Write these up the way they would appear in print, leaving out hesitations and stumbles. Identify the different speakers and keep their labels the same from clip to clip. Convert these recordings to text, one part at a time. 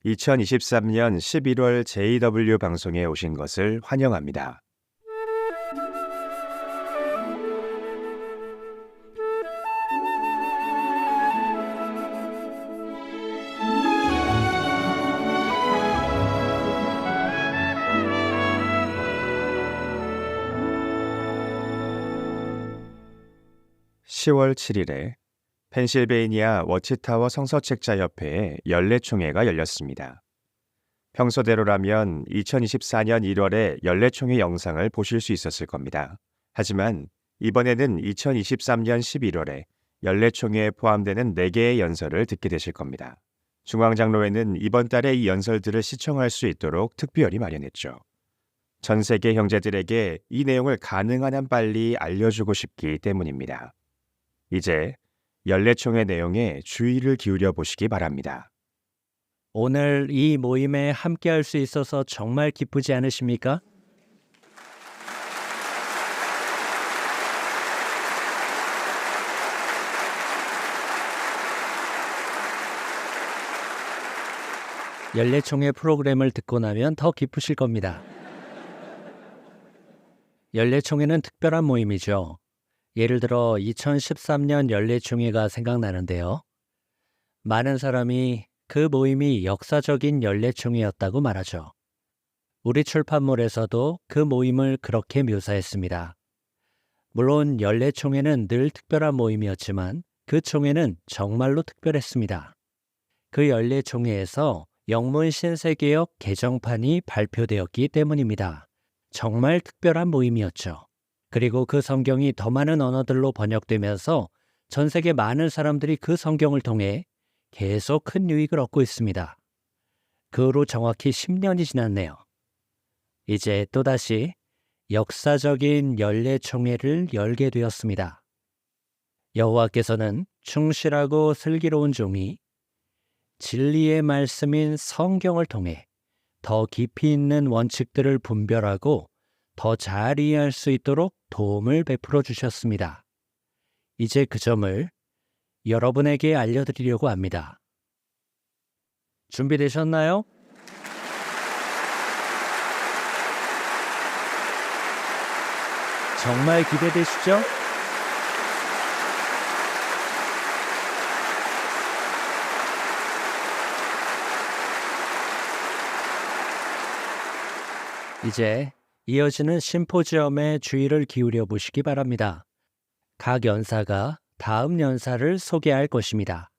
Speaker 1: 2023년 11월 JW 방송에 오신 것을 환영합니다. (10월 7일에) 펜실베이니아 워치타워 성서책자협회의 연례총회가 열렸습니다. 평소대로라면 2024년 1월에 연례총회 영상을 보실 수 있었을 겁니다. 하지만 이번에는 2023년 11월에 연례총회에 포함되는 4개의 연설을 듣게 되실 겁니다. 중앙장로회는 이번 달에 이 연설들을 시청할 수 있도록 특별히 마련했죠. 전 세계 형제들에게 이 내용을 가능한 한 빨리 알려주고 싶기 때문입니다. 이제 연례총회 내용에 주의를 기울여 보시기 바랍니다.
Speaker 2: 오늘 이 모임에 함께할 수 있어서 정말 기쁘지 않으십니까? 연례총회 프로그램을 듣고 나면 더 기쁘실 겁니다. 연례총회는 특별한 모임이죠. 예를 들어 2013년 연례총회가 생각나는데요. 많은 사람이 그 모임이 역사적인 연례총회였다고 말하죠. 우리 출판물에서도 그 모임을 그렇게 묘사했습니다. 물론 연례총회는 늘 특별한 모임이었지만 그 총회는 정말로 특별했습니다. 그 연례총회에서 영문 신세개역 개정판이 발표되었기 때문입니다. 정말 특별한 모임이었죠. 그리고 그 성경이 더 많은 언어들로 번역되면서 전 세계 많은 사람들이 그 성경을 통해 계속 큰 유익을 얻고 있습니다. 그 후로 정확히 10년이 지났네요. 이제 또다시 역사적인 연례총회를 열게 되었습니다. 여호와께서는 충실하고 슬기로운 종이 진리의 말씀인 성경을 통해 더 깊이 있는 원칙들을 분별하고 더 잘 이해할 수 있도록 도움을 베풀어 주셨습니다. 이제 그 점을 여러분에게 알려드리려고 합니다. 준비되셨나요? 정말 기대되시죠? 이제 이어지는 심포지엄에 주의를 기울여 보시기 바랍니다. 각 연사가 다음 연사를 소개할 것입니다.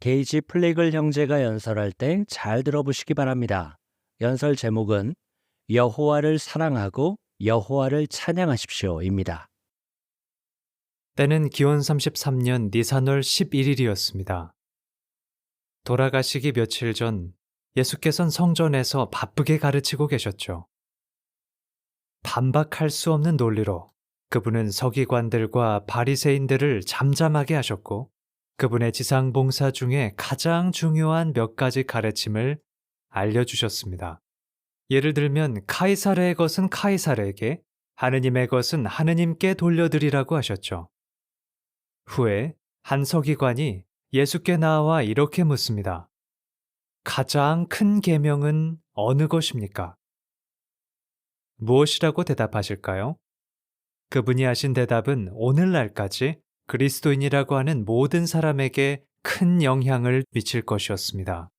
Speaker 2: 게이지 플리글 형제가 연설할 때 잘 들어보시기 바랍니다. 연설 제목은 여호와를 사랑하고 여호와를 찬양하십시오입니다.
Speaker 3: 때는 기원 33년 니산월 11일이었습니다. 돌아가시기 며칠 전 예수께서는 성전에서 바쁘게 가르치고 계셨죠. 반박할 수 없는 논리로 그분은 서기관들과 바리새인들을 잠잠하게 하셨고 그분의 지상봉사 중에 가장 중요한 몇 가지 가르침을 알려주셨습니다. 예를 들면 카이사르의 것은 카이사르에게, 하느님의 것은 하느님께 돌려드리라고 하셨죠. 후에 한 서기관이 예수께 나와 이렇게 묻습니다. 가장 큰 계명은 어느 것입니까? 무엇이라고 대답하실까요? 그분이 하신 대답은 오늘날까지 그리스도인이라고 하는 모든 사람에게 큰 영향을 미칠 것이었습니다.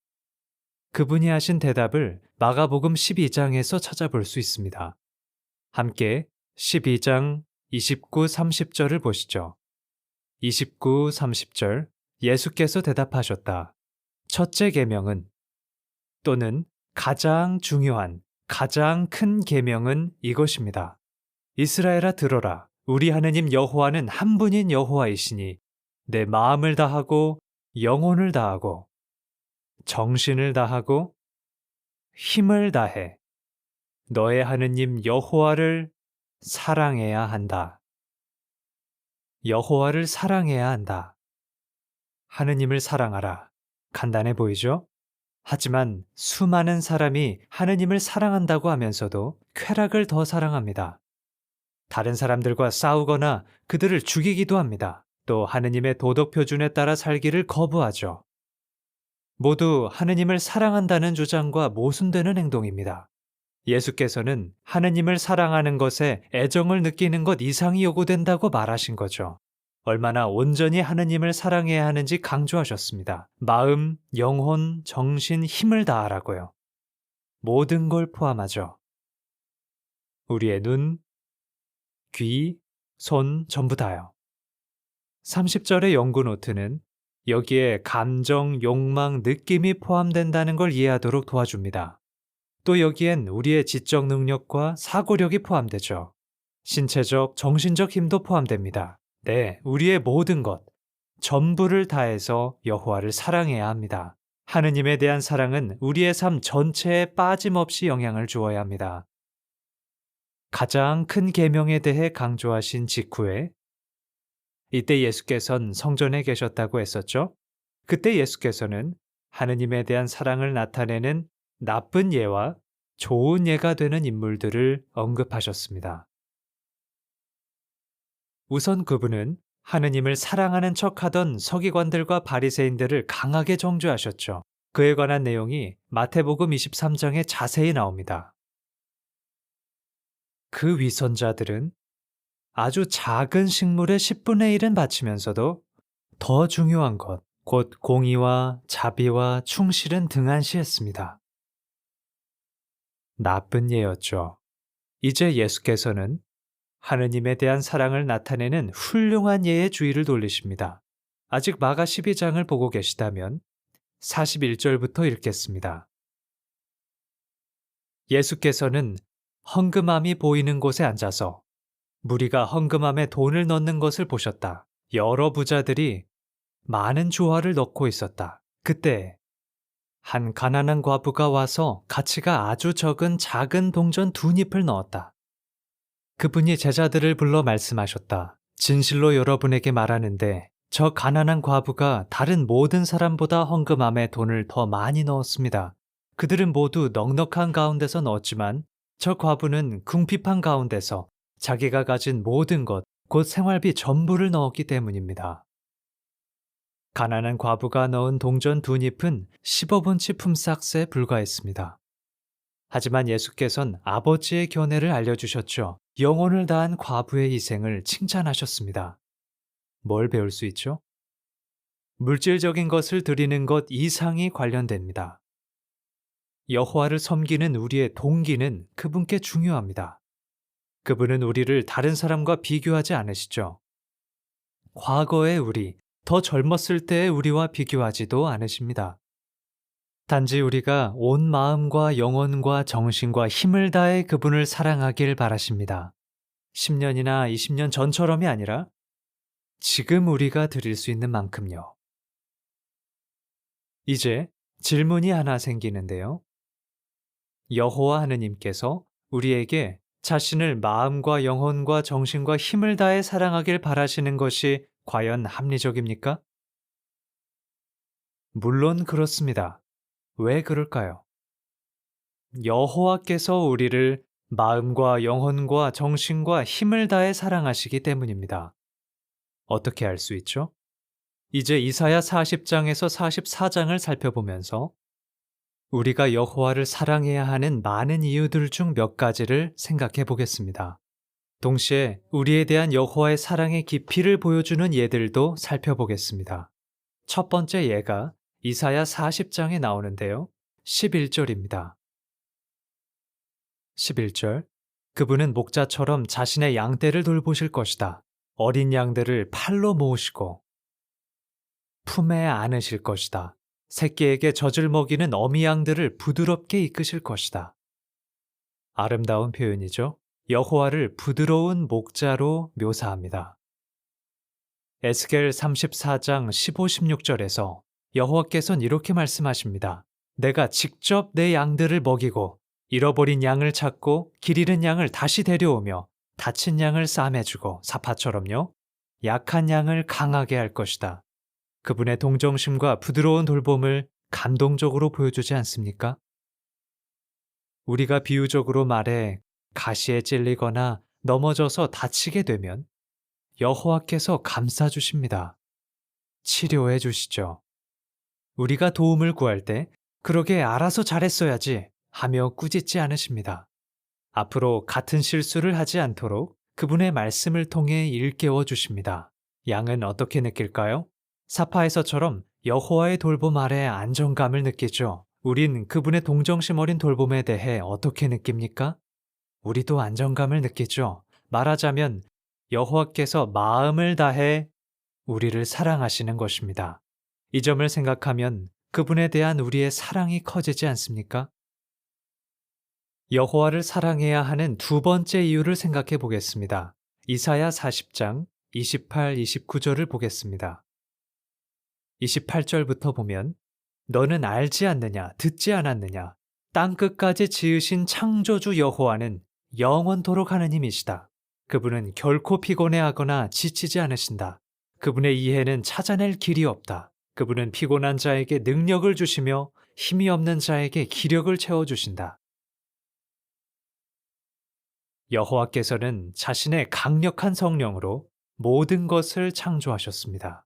Speaker 3: 그분이 하신 대답을 마가복음 12장에서 찾아볼 수 있습니다. 함께 12장 29, 30절을 보시죠. 29, 30절 예수께서 대답하셨다. 첫째 계명은 또는 가장 중요한 가장 큰 계명은 이것입니다. 이스라엘아 들어라. 우리 하느님 여호와는 한 분인 여호와이시니 내 마음을 다하고 영혼을 다하고 정신을 다하고 힘을 다해 너의 하느님 여호와를 사랑해야 한다. 여호와를 사랑해야 한다. 하느님을 사랑하라. 간단해 보이죠? 하지만 수많은 사람이 하느님을 사랑한다고 하면서도 쾌락을 더 사랑합니다. 다른 사람들과 싸우거나 그들을 죽이기도 합니다. 또 하느님의 도덕 표준에 따라 살기를 거부하죠. 모두 하느님을 사랑한다는 주장과 모순되는 행동입니다. 예수께서는 하느님을 사랑하는 것에 애정을 느끼는 것 이상이 요구된다고 말하신 거죠. 얼마나 온전히 하느님을 사랑해야 하는지 강조하셨습니다. 마음, 영혼, 정신, 힘을 다하라고요. 모든 걸 포함하죠. 우리의 눈, 귀, 손 전부 다요. 30절의 연구 노트는 여기에 감정, 욕망, 느낌이 포함된다는 걸 이해하도록 도와줍니다. 또 여기엔 우리의 지적 능력과 사고력이 포함되죠. 신체적, 정신적 힘도 포함됩니다. 네, 우리의 모든 것, 전부를 다해서 여호와를 사랑해야 합니다. 하느님에 대한 사랑은 우리의 삶 전체에 빠짐없이 영향을 주어야 합니다. 가장 큰 계명에 대해 강조하신 직후에 이때 예수께서는 성전에 계셨다고 했었죠. 그때 예수께서는 하느님에 대한 사랑을 나타내는 나쁜 예와 좋은 예가 되는 인물들을 언급하셨습니다. 우선 그분은 하느님을 사랑하는 척하던 서기관들과 바리새인들을 강하게 정죄하셨죠. 그에 관한 내용이 마태복음 23장에 자세히 나옵니다. 그 위선자들은 아주 작은 식물의 10분의 1은 바치면서도 더 중요한 것, 곧 공의와 자비와 충실은 등한시했습니다. 나쁜 예였죠. 이제 예수께서는 하느님에 대한 사랑을 나타내는 훌륭한 예의 주의를 돌리십니다. 아직 마가 12장을 보고 계시다면 41절부터 읽겠습니다. 예수께서는 헌금함이 보이는 곳에 앉아서 무리가 헌금함에 돈을 넣는 것을 보셨다. 여러 부자들이 많은 주화를 넣고 있었다. 그때 한 가난한 과부가 와서 가치가 아주 적은 작은 동전 2잎을 넣었다. 그분이 제자들을 불러 말씀하셨다. 진실로 여러분에게 말하는데 저 가난한 과부가 다른 모든 사람보다 헌금함에 돈을 더 많이 넣었습니다. 그들은 모두 넉넉한 가운데서 넣었지만 저 과부는 궁핍한 가운데서 자기가 가진 모든 것, 곧 생활비 전부를 넣었기 때문입니다. 가난한 과부가 넣은 동전 2잎은 15분치 품삯에 불과했습니다. 하지만 예수께서는 아버지의 견해를 알려주셨죠. 영혼을 다한 과부의 희생을 칭찬하셨습니다. 뭘 배울 수 있죠? 물질적인 것을 드리는 것 이상이 관련됩니다. 여호와를 섬기는 우리의 동기는 그분께 중요합니다. 그분은 우리를 다른 사람과 비교하지 않으시죠. 과거의 우리, 더 젊었을 때의 우리와 비교하지도 않으십니다. 단지 우리가 온 마음과 영혼과 정신과 힘을 다해 그분을 사랑하길 바라십니다. 10년이나 20년 전처럼이 아니라 지금 우리가 드릴 수 있는 만큼요. 이제 질문이 하나 생기는데요. 여호와 하느님께서 우리에게 자신을 마음과 영혼과 정신과 힘을 다해 사랑하길 바라시는 것이 과연 합리적입니까? 물론 그렇습니다. 왜 그럴까요? 여호와께서 우리를 마음과 영혼과 정신과 힘을 다해 사랑하시기 때문입니다. 어떻게 알 수 있죠? 이제 이사야 40장에서 44장을 살펴보면서 우리가 여호와를 사랑해야 하는 많은 이유들 중 몇 가지를 생각해 보겠습니다. 동시에 우리에 대한 여호와의 사랑의 깊이를 보여주는 예들도 살펴보겠습니다. 첫 번째 예가 이사야 40장에 나오는데요. 11절입니다. 11절 그분은 목자처럼 자신의 양떼를 돌보실 것이다. 어린 양들을 팔로 모으시고 품에 안으실 것이다. 새끼에게 젖을 먹이는 어미 양들을 부드럽게 이끄실 것이다. 아름다운 표현이죠. 여호와를 부드러운 목자로 묘사합니다. 에스겔 34장 15, 16절에서 여호와께서는 이렇게 말씀하십니다. 내가 직접 내 양들을 먹이고 잃어버린 양을 찾고 길 잃은 양을 다시 데려오며 다친 양을 싸매주고 사파처럼요. 약한 양을 강하게 할 것이다. 그분의 동정심과 부드러운 돌봄을 감동적으로 보여주지 않습니까? 우리가 비유적으로 말해 가시에 찔리거나 넘어져서 다치게 되면 여호와께서 감싸주십니다. 치료해 주시죠. 우리가 도움을 구할 때 그러게 알아서 잘했어야지 하며 꾸짖지 않으십니다. 앞으로 같은 실수를 하지 않도록 그분의 말씀을 통해 일깨워 주십니다. 양은 어떻게 느낄까요? 사파에서처럼 여호와의 돌봄 아래 안정감을 느끼죠. 우린 그분의 동정심 어린 돌봄에 대해 어떻게 느낍니까? 우리도 안정감을 느끼죠. 말하자면 여호와께서 마음을 다해 우리를 사랑하시는 것입니다. 이 점을 생각하면 그분에 대한 우리의 사랑이 커지지 않습니까? 여호와를 사랑해야 하는 두 번째 이유를 생각해 보겠습니다. 이사야 40장 28, 29절을 보겠습니다. 28절부터 보면 너는 알지 않느냐, 듣지 않았느냐, 땅 끝까지 지으신 창조주 여호와는 영원토록 하느님이시다. 그분은 결코 피곤해하거나 지치지 않으신다. 그분의 이해는 찾아낼 길이 없다. 그분은 피곤한 자에게 능력을 주시며 힘이 없는 자에게 기력을 채워주신다. 여호와께서는 자신의 강력한 성령으로 모든 것을 창조하셨습니다.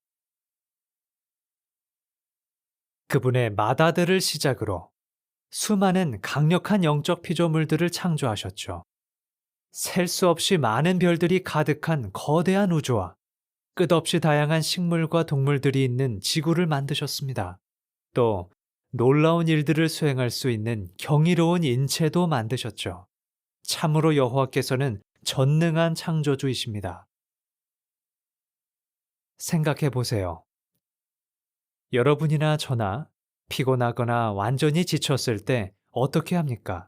Speaker 3: 그분의 마다들을 시작으로 수많은 강력한 영적 피조물들을 창조하셨죠. 셀 수 없이 많은 별들이 가득한 거대한 우주와 끝없이 다양한 식물과 동물들이 있는 지구를 만드셨습니다. 또 놀라운 일들을 수행할 수 있는 경이로운 인체도 만드셨죠. 참으로 여호와께서는 전능한 창조주이십니다. 생각해 보세요. 여러분이나 저나 피곤하거나 완전히 지쳤을 때 어떻게 합니까?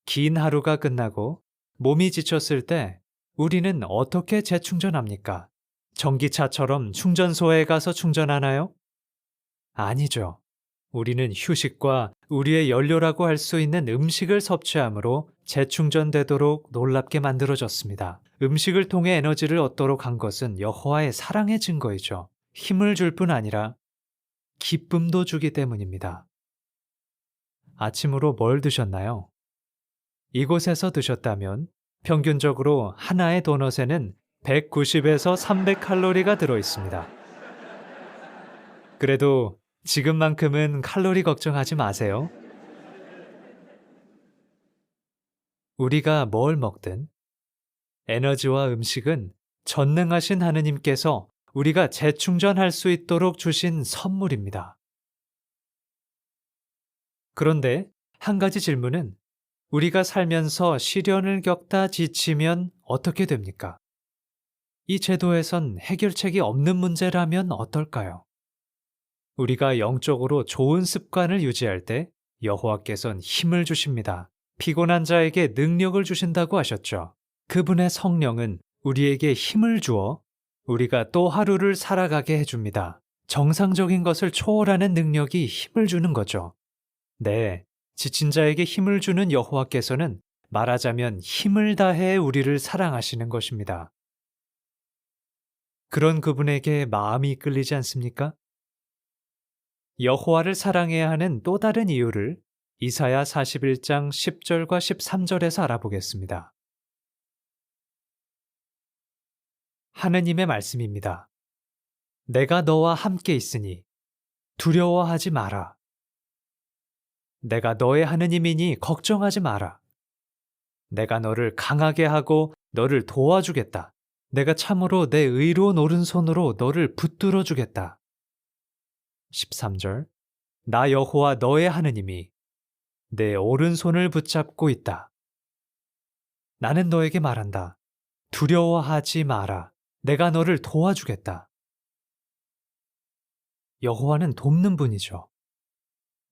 Speaker 3: 긴 하루가 끝나고 몸이 지쳤을 때 우리는 어떻게 재충전합니까? 전기차처럼 충전소에 가서 충전하나요? 아니죠. 우리는 휴식과 우리의 연료라고 할 수 있는 음식을 섭취함으로 재충전되도록 놀랍게 만들어졌습니다. 음식을 통해 에너지를 얻도록 한 것은 여호와의 사랑의 증거이죠. 힘을 줄 뿐 아니라 기쁨도 주기 때문입니다. 아침으로 뭘 드셨나요? 이곳에서 드셨다면 평균적으로 하나의 도넛에는 190에서 300칼로리가 들어 있습니다. 그래도 지금만큼은 칼로리 걱정하지 마세요. 우리가 뭘 먹든 에너지와 음식은 전능하신 하느님께서 우리가 재충전할 수 있도록 주신 선물입니다. 그런데 한 가지 질문은 우리가 살면서 시련을 겪다 지치면 어떻게 됩니까? 이 제도에선 해결책이 없는 문제라면 어떨까요? 우리가 영적으로 좋은 습관을 유지할 때 여호와께서는 힘을 주십니다. 피곤한 자에게 능력을 주신다고 하셨죠. 그분의 성령은 우리에게 힘을 주어 우리가 또 하루를 살아가게 해줍니다. 정상적인 것을 초월하는 능력이 힘을 주는 거죠. 네, 지친 자에게 힘을 주는 여호와께서는 말하자면 힘을 다해 우리를 사랑하시는 것입니다. 그런 그분에게 마음이 이끌리지 않습니까? 여호와를 사랑해야 하는 또 다른 이유를 이사야 41장 10절과 13절에서 알아보겠습니다. 하느님의 말씀입니다. 내가 너와 함께 있으니 두려워하지 마라. 내가 너의 하느님이니 걱정하지 마라. 내가 너를 강하게 하고 너를 도와주겠다. 내가 참으로 내 의로운 오른손으로 너를 붙들어 주겠다. 13절 나 여호와 너의 하느님이 내 오른손을 붙잡고 있다. 나는 너에게 말한다. 두려워하지 마라. 내가 너를 도와주겠다. 여호와는 돕는 분이죠.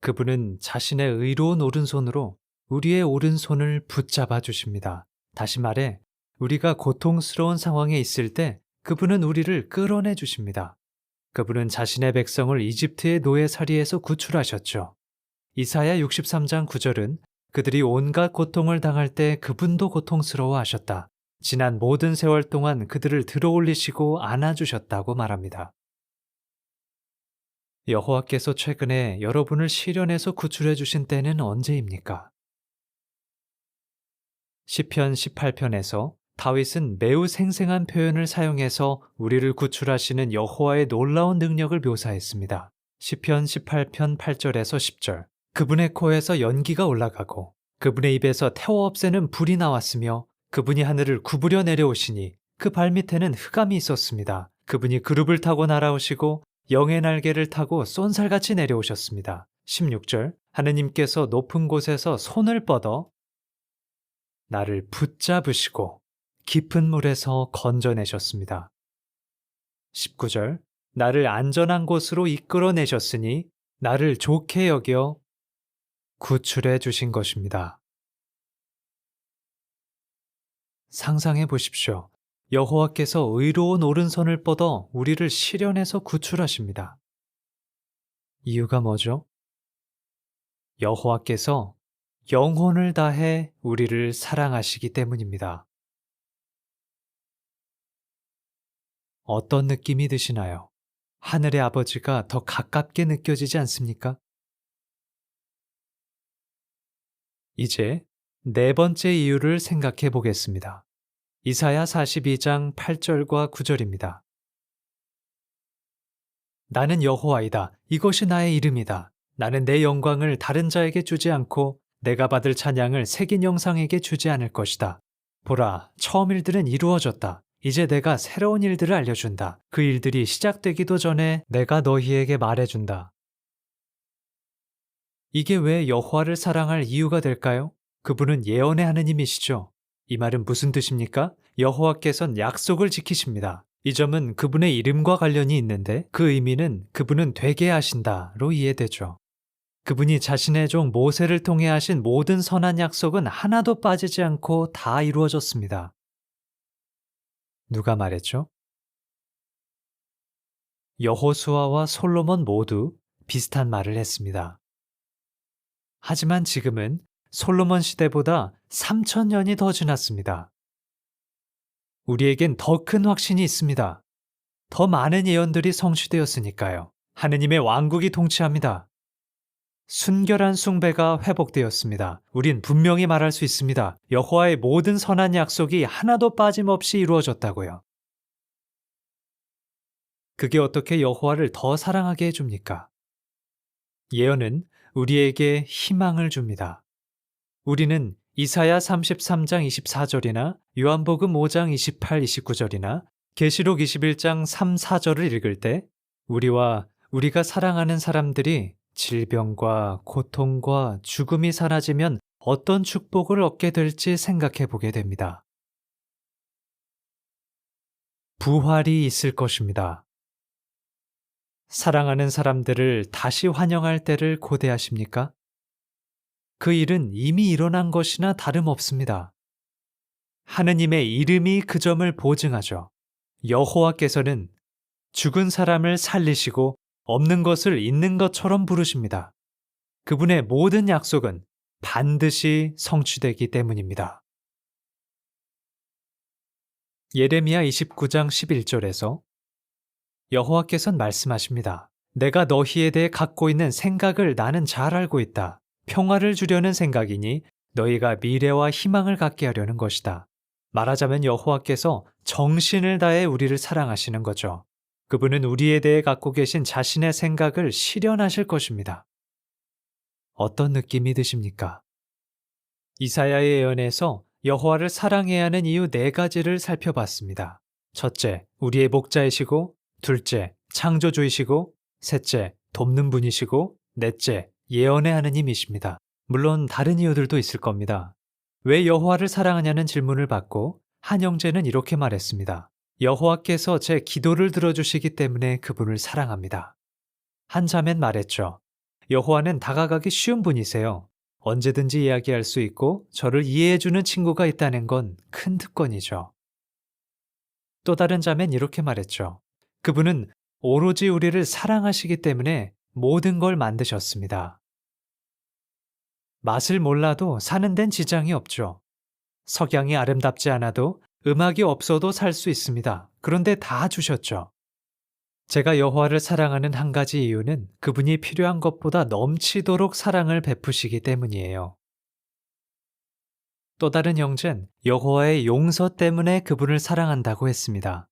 Speaker 3: 그분은 자신의 의로운 오른손으로 우리의 오른손을 붙잡아 주십니다. 다시 말해 우리가 고통스러운 상황에 있을 때 그분은 우리를 끌어내 주십니다. 그분은 자신의 백성을 이집트의 노예살이에서 구출하셨죠. 이사야 63장 9절은 그들이 온갖 고통을 당할 때 그분도 고통스러워 하셨다. 지난 모든 세월 동안 그들을 들어올리시고 안아주셨다고 말합니다. 여호와께서 최근에 여러분을 시련에서 구출해 주신 때는 언제입니까? 시편 18편에서 다윗은 매우 생생한 표현을 사용해서 우리를 구출하시는 여호와의 놀라운 능력을 묘사했습니다. 시편 18편 8절에서 10절. 그분의 코에서 연기가 올라가고 그분의 입에서 태워 없애는 불이 나왔으며 그분이 하늘을 구부려 내려오시니 그 발밑에는 흑암이 있었습니다. 그분이 그룹을 타고 날아오시고 영의 날개를 타고 쏜살같이 내려오셨습니다. 16절. 하느님께서 높은 곳에서 손을 뻗어 나를 붙잡으시고 깊은 물에서 건져내셨습니다. 19절. 나를 안전한 곳으로 이끌어내셨으니 나를 좋게 여겨 구출해 주신 것입니다. 상상해 보십시오. 여호와께서 의로운 오른손을 뻗어 우리를 시련에서 구출하십니다. 이유가 뭐죠? 여호와께서 영혼을 다해 우리를 사랑하시기 때문입니다. 어떤 느낌이 드시나요? 하늘의 아버지가 더 가깝게 느껴지지 않습니까? 이제 네 번째 이유를 생각해 보겠습니다. 이사야 42장 8절과 9절입니다. 나는 여호와이다. 이것이 나의 이름이다. 나는 내 영광을 다른 자에게 주지 않고 내가 받을 찬양을 새긴 영상에게 주지 않을 것이다. 보라, 처음 일들은 이루어졌다. 이제 내가 새로운 일들을 알려준다. 그 일들이 시작되기도 전에 내가 너희에게 말해준다. 이게 왜 여호와를 사랑할 이유가 될까요? 그분은 예언의 하느님이시죠. 이 말은 무슨 뜻입니까? 여호와께서는 약속을 지키십니다. 이 점은 그분의 이름과 관련이 있는데 그 의미는 그분은 되게 하신다로 이해되죠. 그분이 자신의 종 모세를 통해 하신 모든 선한 약속은 하나도 빠지지 않고 다 이루어졌습니다. 누가 말했죠? 여호수아와 솔로몬 모두 비슷한 말을 했습니다. 하지만 지금은 솔로몬 시대보다 3,000년이 더 지났습니다. 우리에겐 더 큰 확신이 있습니다. 더 많은 예언들이 성취되었으니까요. 하느님의 왕국이 통치합니다. 순결한 숭배가 회복되었습니다. 우린 분명히 말할 수 있습니다. 여호와의 모든 선한 약속이 하나도 빠짐없이 이루어졌다고요. 그게 어떻게 여호와를 더 사랑하게 해줍니까? 예언은 우리에게 희망을 줍니다. 우리는 이사야 33장 24절이나 요한복음 5장 28, 29절이나 계시록 21장 3, 4절을 읽을 때 우리와 우리가 사랑하는 사람들이 질병과 고통과 죽음이 사라지면 어떤 축복을 얻게 될지 생각해 보게 됩니다. 부활이 있을 것입니다. 사랑하는 사람들을 다시 환영할 때를 고대하십니까? 그 일은 이미 일어난 것이나 다름없습니다. 하느님의 이름이 그 점을 보증하죠. 여호와께서는 죽은 사람을 살리시고 없는 것을 있는 것처럼 부르십니다. 그분의 모든 약속은 반드시 성취되기 때문입니다. 예레미야 29장 11절에서 여호와께서는 말씀하십니다. 내가 너희에 대해 갖고 있는 생각을 나는 잘 알고 있다. 평화를 주려는 생각이니 너희가 미래와 희망을 갖게 하려는 것이다. 말하자면 여호와께서 정신을 다해 우리를 사랑하시는 거죠. 그분은 우리에 대해 갖고 계신 자신의 생각을 실현하실 것입니다. 어떤 느낌이 드십니까? 이사야의 예언에서 여호와를 사랑해야 하는 이유 4가지를 살펴봤습니다. 첫째, 우리의 목자이시고, 둘째, 창조주이시고, 셋째, 돕는 분이시고, 넷째, 예언의 하느님이십니다. 물론 다른 이유들도 있을 겁니다. 왜 여호와를 사랑하냐는 질문을 받고 한 형제는 이렇게 말했습니다. 여호와께서 제 기도를 들어주시기 때문에 그분을 사랑합니다. 한 자매는 말했죠. 여호와는 다가가기 쉬운 분이세요. 언제든지 이야기할 수 있고 저를 이해해주는 친구가 있다는 건 큰 특권이죠. 또 다른 자매는 이렇게 말했죠. 그분은 오로지 우리를 사랑하시기 때문에 모든 걸 만드셨습니다. 맛을 몰라도 사는 데는 지장이 없죠. 석양이 아름답지 않아도 음악이 없어도 살 수 있습니다. 그런데 다 주셨죠. 제가 여호와를 사랑하는 한 가지 이유는 그분이 필요한 것보다 넘치도록 사랑을 베푸시기 때문이에요. 또 다른 형제는 여호와의 용서 때문에 그분을 사랑한다고 했습니다.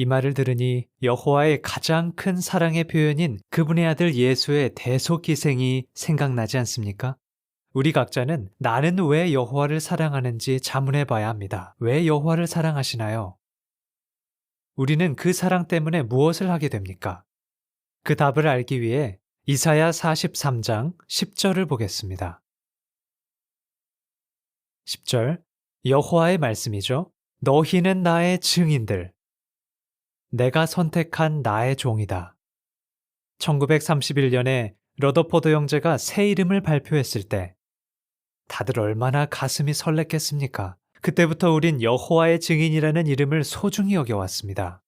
Speaker 3: 이 말을 들으니 여호와의 가장 큰 사랑의 표현인 그분의 아들 예수의 대속 희생이 생각나지 않습니까? 우리 각자는 나는 왜 여호와를 사랑하는지 자문해 봐야 합니다. 왜 여호와를 사랑하시나요? 우리는 그 사랑 때문에 무엇을 하게 됩니까? 그 답을 알기 위해 이사야 43장 10절을 보겠습니다. 10절, 여호와의 말씀이죠. 너희는 나의 증인들, 내가 선택한 나의 종이다. 1931년에 러더포드 형제가 새 이름을 발표했을 때 다들 얼마나 가슴이 설렜겠습니까? 그때부터 우린 여호와의 증인이라는 이름을 소중히 여겨왔습니다.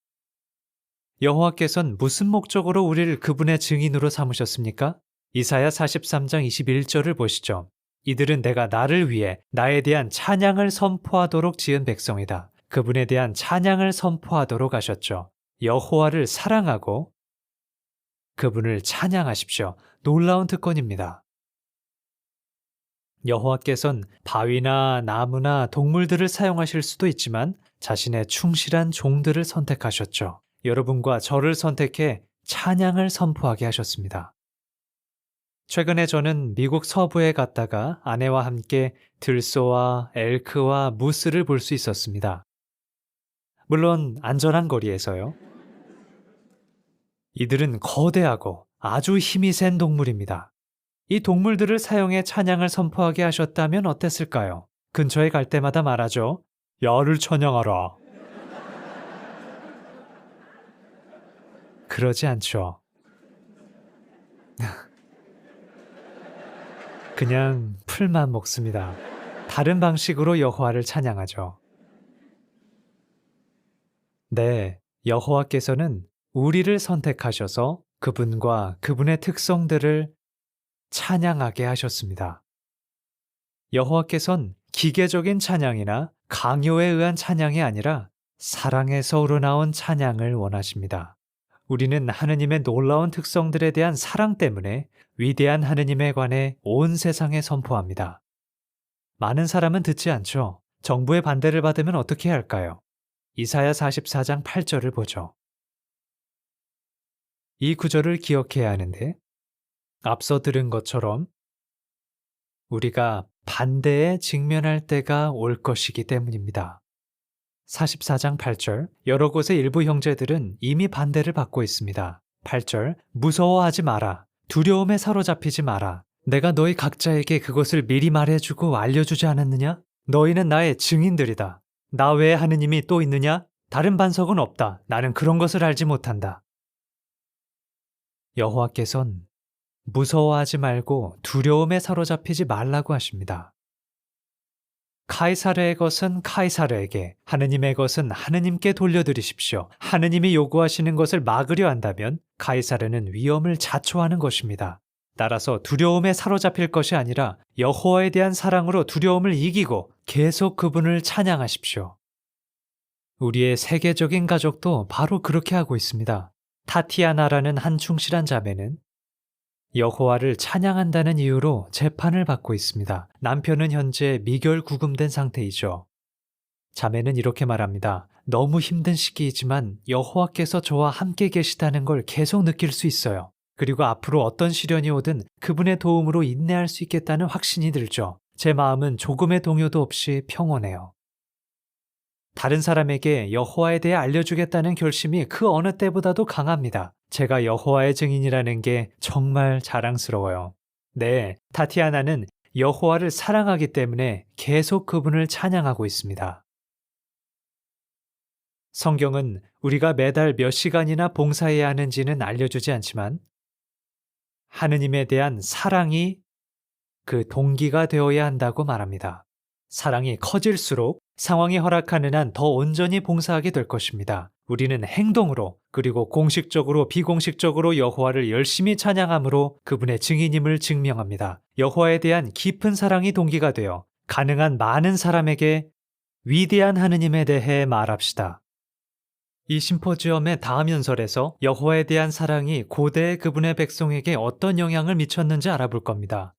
Speaker 3: 여호와께서는 무슨 목적으로 우리를 그분의 증인으로 삼으셨습니까? 이사야 43장 21절을 보시죠. 이들은 내가 나를 위해 나에 대한 찬양을 선포하도록 지은 백성이다. 그분에 대한 찬양을 선포하도록 하셨죠. 여호와를 사랑하고 그분을 찬양하십시오. 놀라운 특권입니다. 여호와께서는 바위나 나무나 동물들을 사용하실 수도 있지만 자신의 충실한 종들을 선택하셨죠. 여러분과 저를 선택해 찬양을 선포하게 하셨습니다. 최근에 저는 미국 서부에 갔다가 아내와 함께 들소와 엘크와 무스를 볼 수 있었습니다. 물론 안전한 거리에서요. 이들은 거대하고 아주 힘이 센 동물입니다. 이 동물들을 사용해 찬양을 선포하게 하셨다면 어땠을까요? 근처에 갈 때마다 말하죠. 야를 찬양하라. 그러지 않죠. 그냥 풀만 먹습니다. 다른 방식으로 여호와를 찬양하죠. 네, 여호와께서는 우리를 선택하셔서 그분과 그분의 특성들을 찬양하게 하셨습니다. 여호와께서는 기계적인 찬양이나 강요에 의한 찬양이 아니라 사랑에서 우러나온 찬양을 원하십니다. 우리는 하느님의 놀라운 특성들에 대한 사랑 때문에 위대한 하느님에 관해 온 세상에 선포합니다. 많은 사람은 듣지 않죠. 정부의 반대를 받으면 어떻게 해야 할까요? 이사야 44장 8절을 보죠. 이 구절을 기억해야 하는데 앞서 들은 것처럼 우리가 반대에 직면할 때가 올 것이기 때문입니다. 44장 8절, 여러 곳의 일부 형제들은 이미 반대를 받고 있습니다. 8절, 무서워하지 마라. 두려움에 사로잡히지 마라. 내가 너희 각자에게 그것을 미리 말해주고 알려주지 않았느냐? 너희는 나의 증인들이다. 나 외에 하느님이 또 있느냐? 다른 반석은 없다. 나는 그런 것을 알지 못한다. 여호와께선 무서워하지 말고 두려움에 사로잡히지 말라고 하십니다. 카이사르의 것은 카이사르에게, 하느님의 것은 하느님께 돌려드리십시오. 하느님이 요구하시는 것을 막으려 한다면 카이사르는 위험을 자초하는 것입니다. 따라서 두려움에 사로잡힐 것이 아니라 여호와에 대한 사랑으로 두려움을 이기고 계속 그분을 찬양하십시오. 우리의 세계적인 가족도 바로 그렇게 하고 있습니다. 타티아나라는 한 충실한 자매는 여호와를 찬양한다는 이유로 재판을 받고 있습니다. 남편은 현재 미결 구금된 상태이죠. 자매는 이렇게 말합니다. 너무 힘든 시기이지만 여호와께서 저와 함께 계시다는 걸 계속 느낄 수 있어요. 그리고 앞으로 어떤 시련이 오든 그분의 도움으로 인내할 수 있겠다는 확신이 들죠. 제 마음은 조금의 동요도 없이 평온해요. 다른 사람에게 여호와에 대해 알려주겠다는 결심이 그 어느 때보다도 강합니다. 제가 여호와의 증인이라는 게 정말 자랑스러워요. 네, 타티아나는 여호와를 사랑하기 때문에 계속 그분을 찬양하고 있습니다. 성경은 우리가 매달 몇 시간이나 봉사해야 하는지는 알려주지 않지만 하느님에 대한 사랑이 그 동기가 되어야 한다고 말합니다. 사랑이 커질수록 상황이 허락하는 한 더 온전히 봉사하게 될 것입니다. 우리는 행동으로 그리고 공식적으로 비공식적으로 여호와를 열심히 찬양함으로 그분의 증인임을 증명합니다. 여호와에 대한 깊은 사랑이 동기가 되어 가능한 많은 사람에게 위대한 하느님에 대해 말합시다. 이 심포지엄의 다음 연설에서 여호와에 대한 사랑이 고대의 그분의 백성에게 어떤 영향을 미쳤는지 알아볼 겁니다.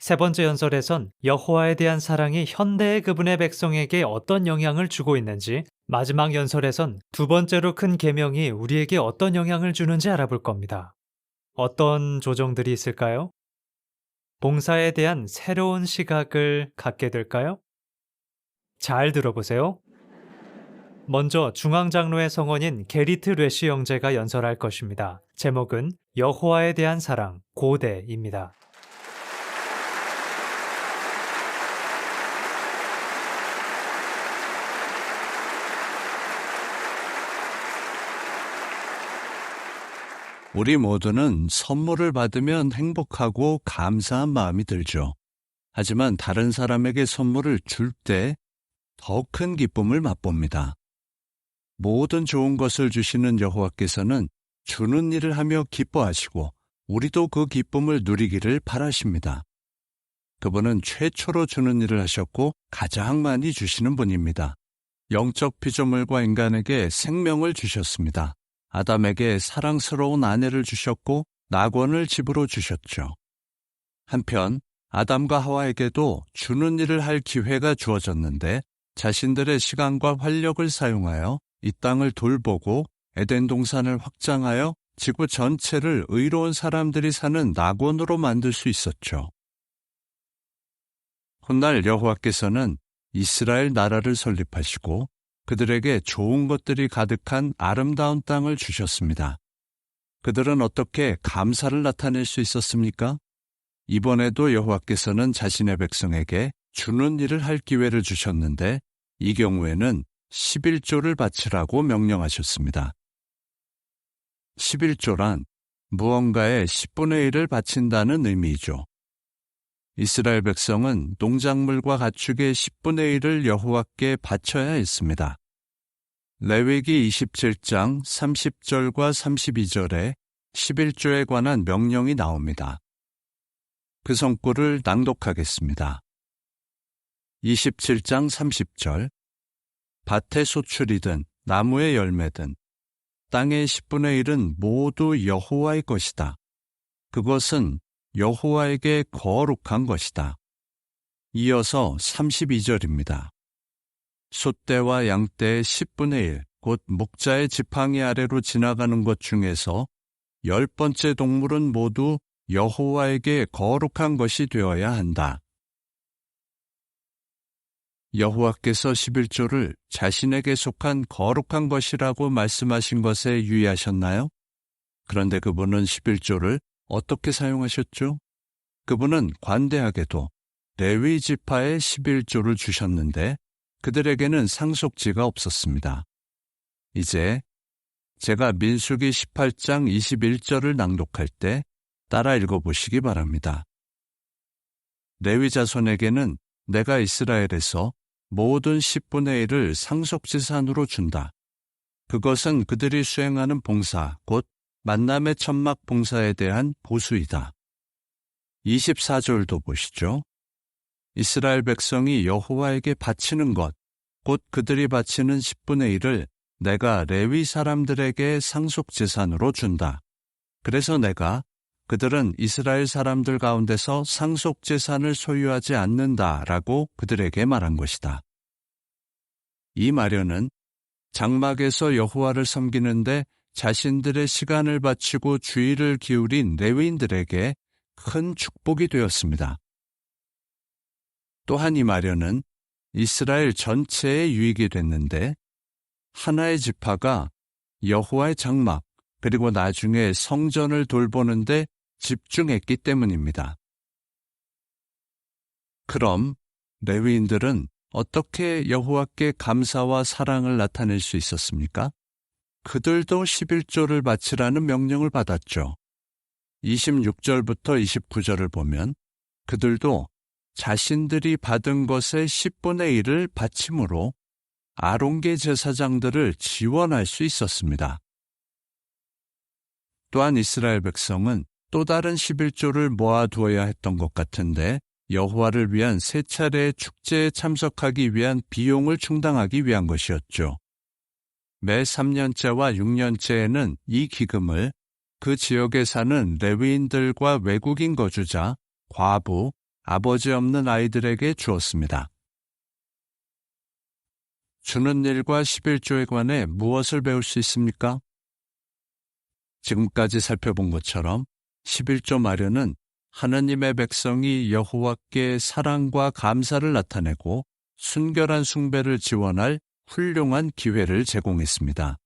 Speaker 3: 세 번째 연설에선 여호와에 대한 사랑이 현대의 그분의 백성에게 어떤 영향을 주고 있는지, 마지막 연설에선 두 번째로 큰 계명이 우리에게 어떤 영향을 주는지 알아볼 겁니다. 어떤 조정들이 있을까요? 봉사에 대한 새로운 시각을 갖게 될까요? 잘 들어보세요. 먼저 중앙장로의 성원인 게리트 뢰시 형제가 연설할 것입니다. 제목은 여호와에 대한 사랑, 고대입니다.
Speaker 4: 우리 모두는 선물을 받으면 행복하고 감사한 마음이 들죠. 하지만 다른 사람에게 선물을 줄 때 더 큰 기쁨을 맛봅니다. 모든 좋은 것을 주시는 여호와께서는 주는 일을 하며 기뻐하시고 우리도 그 기쁨을 누리기를 바라십니다. 그분은 최초로 주는 일을 하셨고 가장 많이 주시는 분입니다. 영적 피조물과 인간에게 생명을 주셨습니다. 아담에게 사랑스러운 아내를 주셨고 낙원을 집으로 주셨죠. 한편 아담과 하와에게도 주는 일을 할 기회가 주어졌는데 자신들의 시간과 활력을 사용하여 이 땅을 돌보고 에덴 동산을 확장하여 지구 전체를 의로운 사람들이 사는 낙원으로 만들 수 있었죠. 훗날 여호와께서는 이스라엘 나라를 설립하시고 그들에게 좋은 것들이 가득한 아름다운 땅을 주셨습니다. 그들은 어떻게 감사를 나타낼 수 있었습니까? 이번에도 여호와께서는 자신의 백성에게 주는 일을 할 기회를 주셨는데 이 경우에는 11조를 바치라고 명령하셨습니다. 11조란 무언가의 10분의 1을 바친다는 의미이죠. 이스라엘 백성은 농작물과 가축의 10분의 1을 여호와께 바쳐야 했습니다. 레위기 27장 30절과 32절에 11조에 관한 명령이 나옵니다. 그 성구를 낭독하겠습니다. 27장 30절 밭의 소출이든 나무의 열매든 땅의 10분의 1은 모두 여호와의 것이다. 그것은 여호와에게 거룩한 것이다. 이어서 32절입니다. 소떼와 양떼의 10분의 1, 곧 목자의 지팡이 아래로 지나가는 것 중에서 10번째 동물은 모두 여호와에게 거룩한 것이 되어야 한다. 여호와께서 11조를 자신에게 속한 거룩한 것이라고 말씀하신 것에 유의하셨나요? 그런데 그분은 11조를 어떻게 사용하셨죠? 그분은 관대하게도 레위 지파에 11조를 주셨는데 그들에게는 상속지가 없었습니다. 이제 제가 민수기 18장 21절을 낭독할 때 따라 읽어보시기 바랍니다. 레위 자손에게는 내가 이스라엘에서 모든 10분의 1을 상속지산으로 준다. 그것은 그들이 수행하는 봉사, 곧 만남의 천막 봉사에 대한 보수이다. 24절도 보시죠. 이스라엘 백성이 여호와에게 바치는 것, 곧 그들이 바치는 10분의 1을 내가 레위 사람들에게 상속재산으로 준다. 그래서 내가 그들은 이스라엘 사람들 가운데서 상속재산을 소유하지 않는다라고 그들에게 말한 것이다. 이 마련은 장막에서 여호와를 섬기는데 자신들의 시간을 바치고 주의를 기울인 레위인들에게 큰 축복이 되었습니다. 또한 이 마련은 이스라엘 전체에 유익이 됐는데 하나의 지파가 여호와의 장막 그리고 나중에 성전을 돌보는데 집중했기 때문입니다. 그럼 레위인들은 어떻게 여호와께 감사와 사랑을 나타낼 수 있었습니까? 그들도 11조를 바치라는 명령을 받았죠. 26절부터 29절을 보면 그들도 자신들이 받은 것의 10분의 1을 바침으로 아론계 제사장들을 지원할 수 있었습니다. 또한 이스라엘 백성은 또 다른 11조를 모아두어야 했던 것 같은데 여호와를 위한 세 차례의 축제에 참석하기 위한 비용을 충당하기 위한 것이었죠. 매 3년째와 6년째에는 이 기금을 그 지역에 사는 레위인들과 외국인 거주자, 과부, 아버지 없는 아이들에게 주었습니다. 주는 일과 11조에 관해 무엇을 배울 수 있습니까? 지금까지 살펴본 것처럼 11조 마련은 하느님의 백성이 여호와께 사랑과 감사를 나타내고 순결한 숭배를 지원할 훌륭한 기회를 제공했습니다.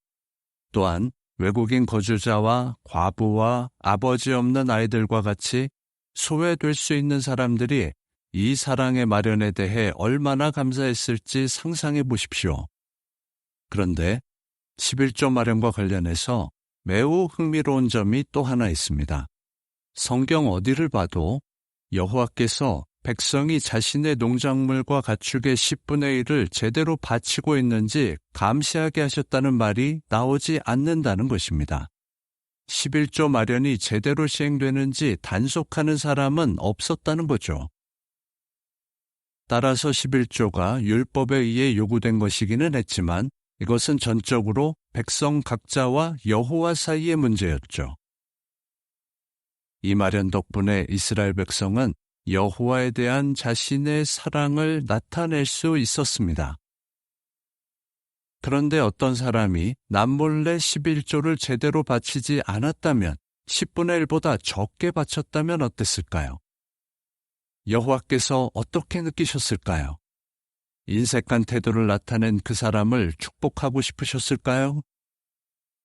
Speaker 4: 또한 외국인 거주자와 과부와 아버지 없는 아이들과 같이 소외될 수 있는 사람들이 이 사랑의 마련에 대해 얼마나 감사했을지 상상해 보십시오. 그런데 11조 마련과 관련해서 매우 흥미로운 점이 또 하나 있습니다. 성경 어디를 봐도 여호와께서 백성이 자신의 농작물과 가축의 10분의 1을 제대로 바치고 있는지 감시하게 하셨다는 말이 나오지 않는다는 것입니다. 11조 마련이 제대로 시행되는지 단속하는 사람은 없었다는 거죠. 따라서 11조가 율법에 의해 요구된 것이기는 했지만 이것은 전적으로 백성 각자와 여호와 사이의 문제였죠. 이 마련 덕분에 이스라엘 백성은 여호와에 대한 자신의 사랑을 나타낼 수 있었습니다. 그런데 어떤 사람이 남몰래 11조를 제대로 바치지 않았다면 10분의 1보다 적게 바쳤다면 어땠을까요? 여호와께서 어떻게 느끼셨을까요? 인색한 태도를 나타낸 그 사람을 축복하고 싶으셨을까요?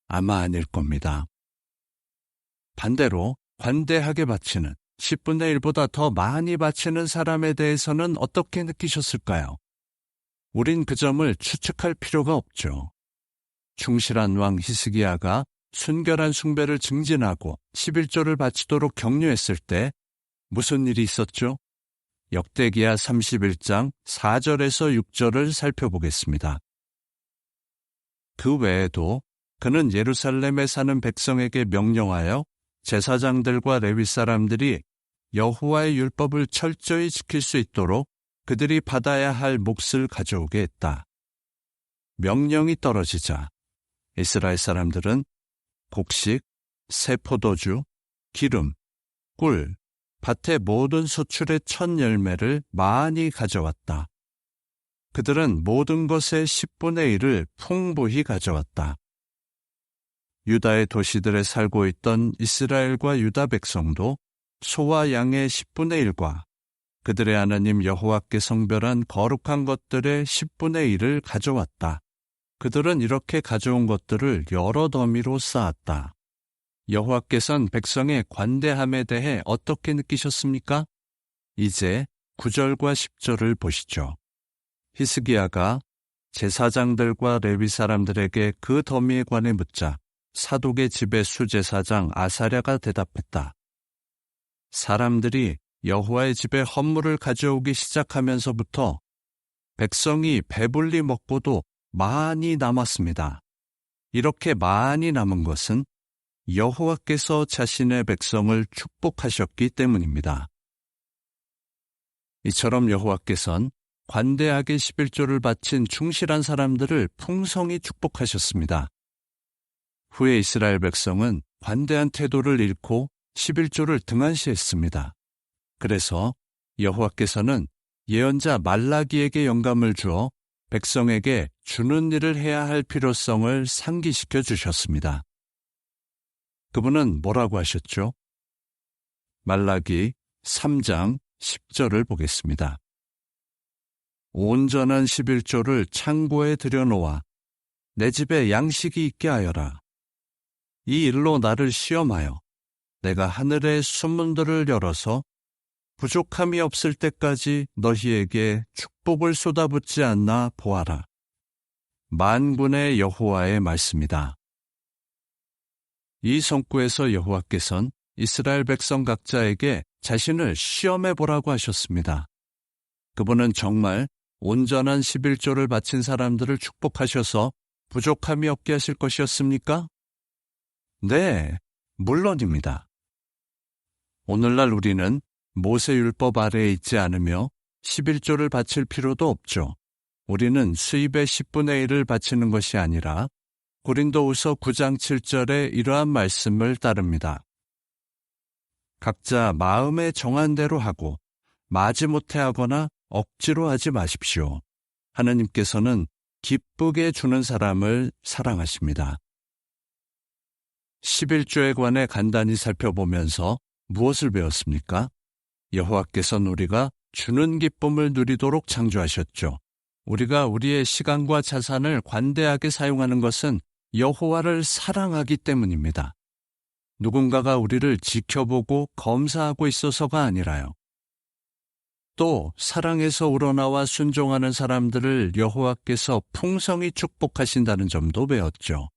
Speaker 4: 아마 아닐 겁니다. 반대로 관대하게 바치는 10분의 1보다 더 많이 바치는 사람에 대해서는 어떻게 느끼셨을까요? 우린 그 점을 추측할 필요가 없죠. 충실한 왕 히스기야가 순결한 숭배를 증진하고 11조를 바치도록 격려했을 때 무슨 일이 있었죠? 역대기야 31장 4절에서 6절을 살펴보겠습니다. 그 외에도 그는 예루살렘에 사는 백성에게 명령하여 제사장들과 레위 사람들이 여호와의 율법을 철저히 지킬 수 있도록 그들이 받아야 할 몫을 가져오게 했다. 명령이 떨어지자 이스라엘 사람들은 곡식, 새 포도주, 기름, 꿀, 밭의 모든 소출의 첫 열매를 많이 가져왔다. 그들은 모든 것의 10분의 1을 풍부히 가져왔다. 유다의 도시들에 살고 있던 이스라엘과 유다 백성도 소와 양의 10분의 1과 그들의 하나님 여호와께 성별한 거룩한 것들의 10분의 1을 가져왔다. 그들은 이렇게 가져온 것들을 여러 더미로 쌓았다. 여호와께서는 백성의 관대함에 대해 어떻게 느끼셨습니까? 이제 9절과 10절을 보시죠. 히스기야가 제사장들과 레위 사람들에게 그 더미에 관해 묻자 사독의 집의 수제사장 아사랴가 대답했다. 사람들이 여호와의 집에 헌물을 가져오기 시작하면서부터 백성이 배불리 먹고도 많이 남았습니다. 이렇게 많이 남은 것은 여호와께서 자신의 백성을 축복하셨기 때문입니다. 이처럼 여호와께서는 관대하게 11조를 바친 충실한 사람들을 풍성히 축복하셨습니다. 후에 이스라엘 백성은 관대한 태도를 잃고 11조를 등한시했습니다. 그래서 여호와께서는 예언자 말라기에게 영감을 주어 백성에게 주는 일을 해야 할 필요성을 상기시켜 주셨습니다. 그분은 뭐라고 하셨죠? 말라기 3장 10절을 보겠습니다. 온전한 11조를 창고에 들여놓아 내 집에 양식이 있게 하여라. 이 일로 나를 시험하여 내가 하늘의 순문들을 열어서 부족함이 없을 때까지 너희에게 축복을 쏟아붓지 않나 보아라. 만군의 여호와의 말씀이다. 이 성구에서 여호와께서는 이스라엘 백성 각자에게 자신을 시험해 보라고 하셨습니다. 그분은 정말 온전한 11조를 바친 사람들을 축복하셔서 부족함이 없게 하실 것이었습니까? 네, 물론입니다. 오늘날 우리는 모세율법 아래에 있지 않으며 11조를 바칠 필요도 없죠. 우리는 수입의 10분의 1을 바치는 것이 아니라 고린도후서 9장 7절에 이러한 말씀을 따릅니다. 각자 마음에 정한 대로 하고 마지못해 하거나 억지로 하지 마십시오. 하느님께서는 기쁘게 주는 사람을 사랑하십니다. 11조에 관해 간단히 살펴보면서 무엇을 배웠습니까? 여호와께서는 우리가 주는 기쁨을 누리도록 창조하셨죠. 우리가 우리의 시간과 자산을 관대하게 사용하는 것은 여호와를 사랑하기 때문입니다. 누군가가 우리를 지켜보고 검사하고 있어서가 아니라요. 또 사랑에서 우러나와 순종하는 사람들을 여호와께서 풍성히 축복하신다는 점도 배웠죠.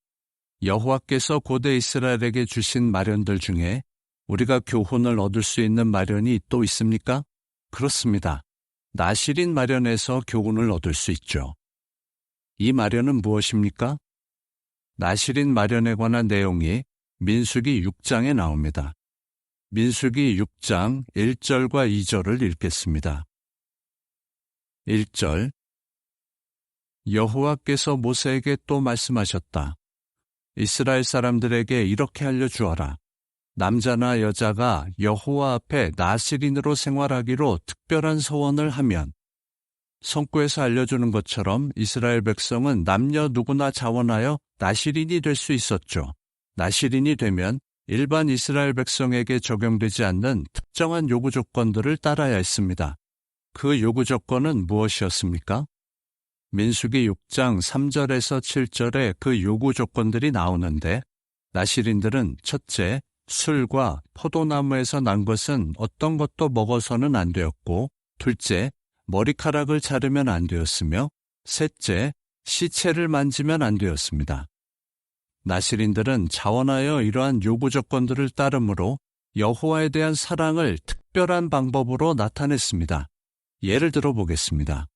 Speaker 4: 여호와께서 고대 이스라엘에게 주신 마련들 중에 우리가 교훈을 얻을 수 있는 마련이 또 있습니까? 그렇습니다. 나실인 마련에서 교훈을 얻을 수 있죠. 이 마련은 무엇입니까? 나실인 마련에 관한 내용이 민수기 6장에 나옵니다. 민수기 6장 1절과 2절을 읽겠습니다. 1절 여호와께서 모세에게 또 말씀하셨다. 이스라엘 사람들에게 이렇게 알려주어라. 남자나 여자가 여호와 앞에 나실인으로 생활하기로 특별한 서원을 하면 성구에서 알려주는 것처럼 이스라엘 백성은 남녀 누구나 자원하여 나실인이 될 수 있었죠. 나실인이 되면 일반 이스라엘 백성에게 적용되지 않는 특정한 요구 조건들을 따라야 했습니다. 그 요구 조건은 무엇이었습니까? 민수기 6장 3절에서 7절에 그 요구 조건들이 나오는데 나실인들은 첫째, 술과 포도나무에서 난 것은 어떤 것도 먹어서는 안 되었고, 둘째, 머리카락을 자르면 안 되었으며, 셋째, 시체를 만지면 안 되었습니다. 나실인들은 자원하여 이러한 요구 조건들을 따름으로 여호와에 대한 사랑을 특별한 방법으로 나타냈습니다. 예를 들어 보겠습니다.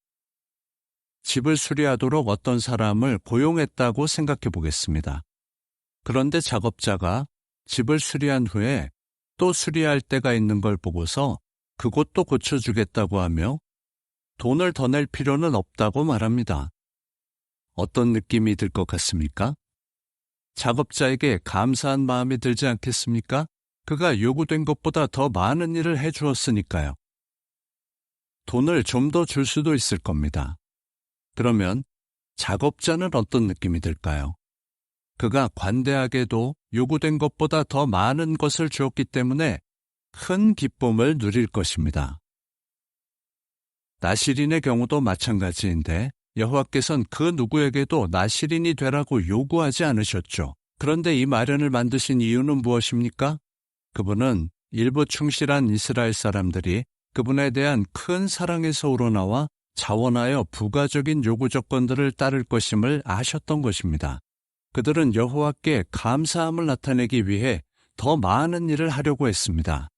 Speaker 4: 집을 수리하도록 어떤 사람을 고용했다고 생각해 보겠습니다. 그런데 작업자가 집을 수리한 후에 또 수리할 때가 있는 걸 보고서 그것도 고쳐주겠다고 하며 돈을 더 낼 필요는 없다고 말합니다. 어떤 느낌이 들 것 같습니까? 작업자에게 감사한 마음이 들지 않겠습니까? 그가 요구된 것보다 더 많은 일을 해주었으니까요. 돈을 좀 더 줄 수도 있을 겁니다. 그러면 작업자는 어떤 느낌이 들까요? 그가 관대하게도 요구된 것보다 더 많은 것을 주었기 때문에 큰 기쁨을 누릴 것입니다. 나실인의 경우도 마찬가지인데 여호와께서는 그 누구에게도 나실인이 되라고 요구하지 않으셨죠. 그런데 이 마련을 만드신 이유는 무엇입니까? 그분은 일부 충실한 이스라엘 사람들이 그분에 대한 큰 사랑에서 우러나와 자원하여 부가적인 요구 조건들을 따를 것임을 아셨던 것입니다. 그들은 여호와께 감사함을 나타내기 위해 더 많은 일을 하려고 했습니다.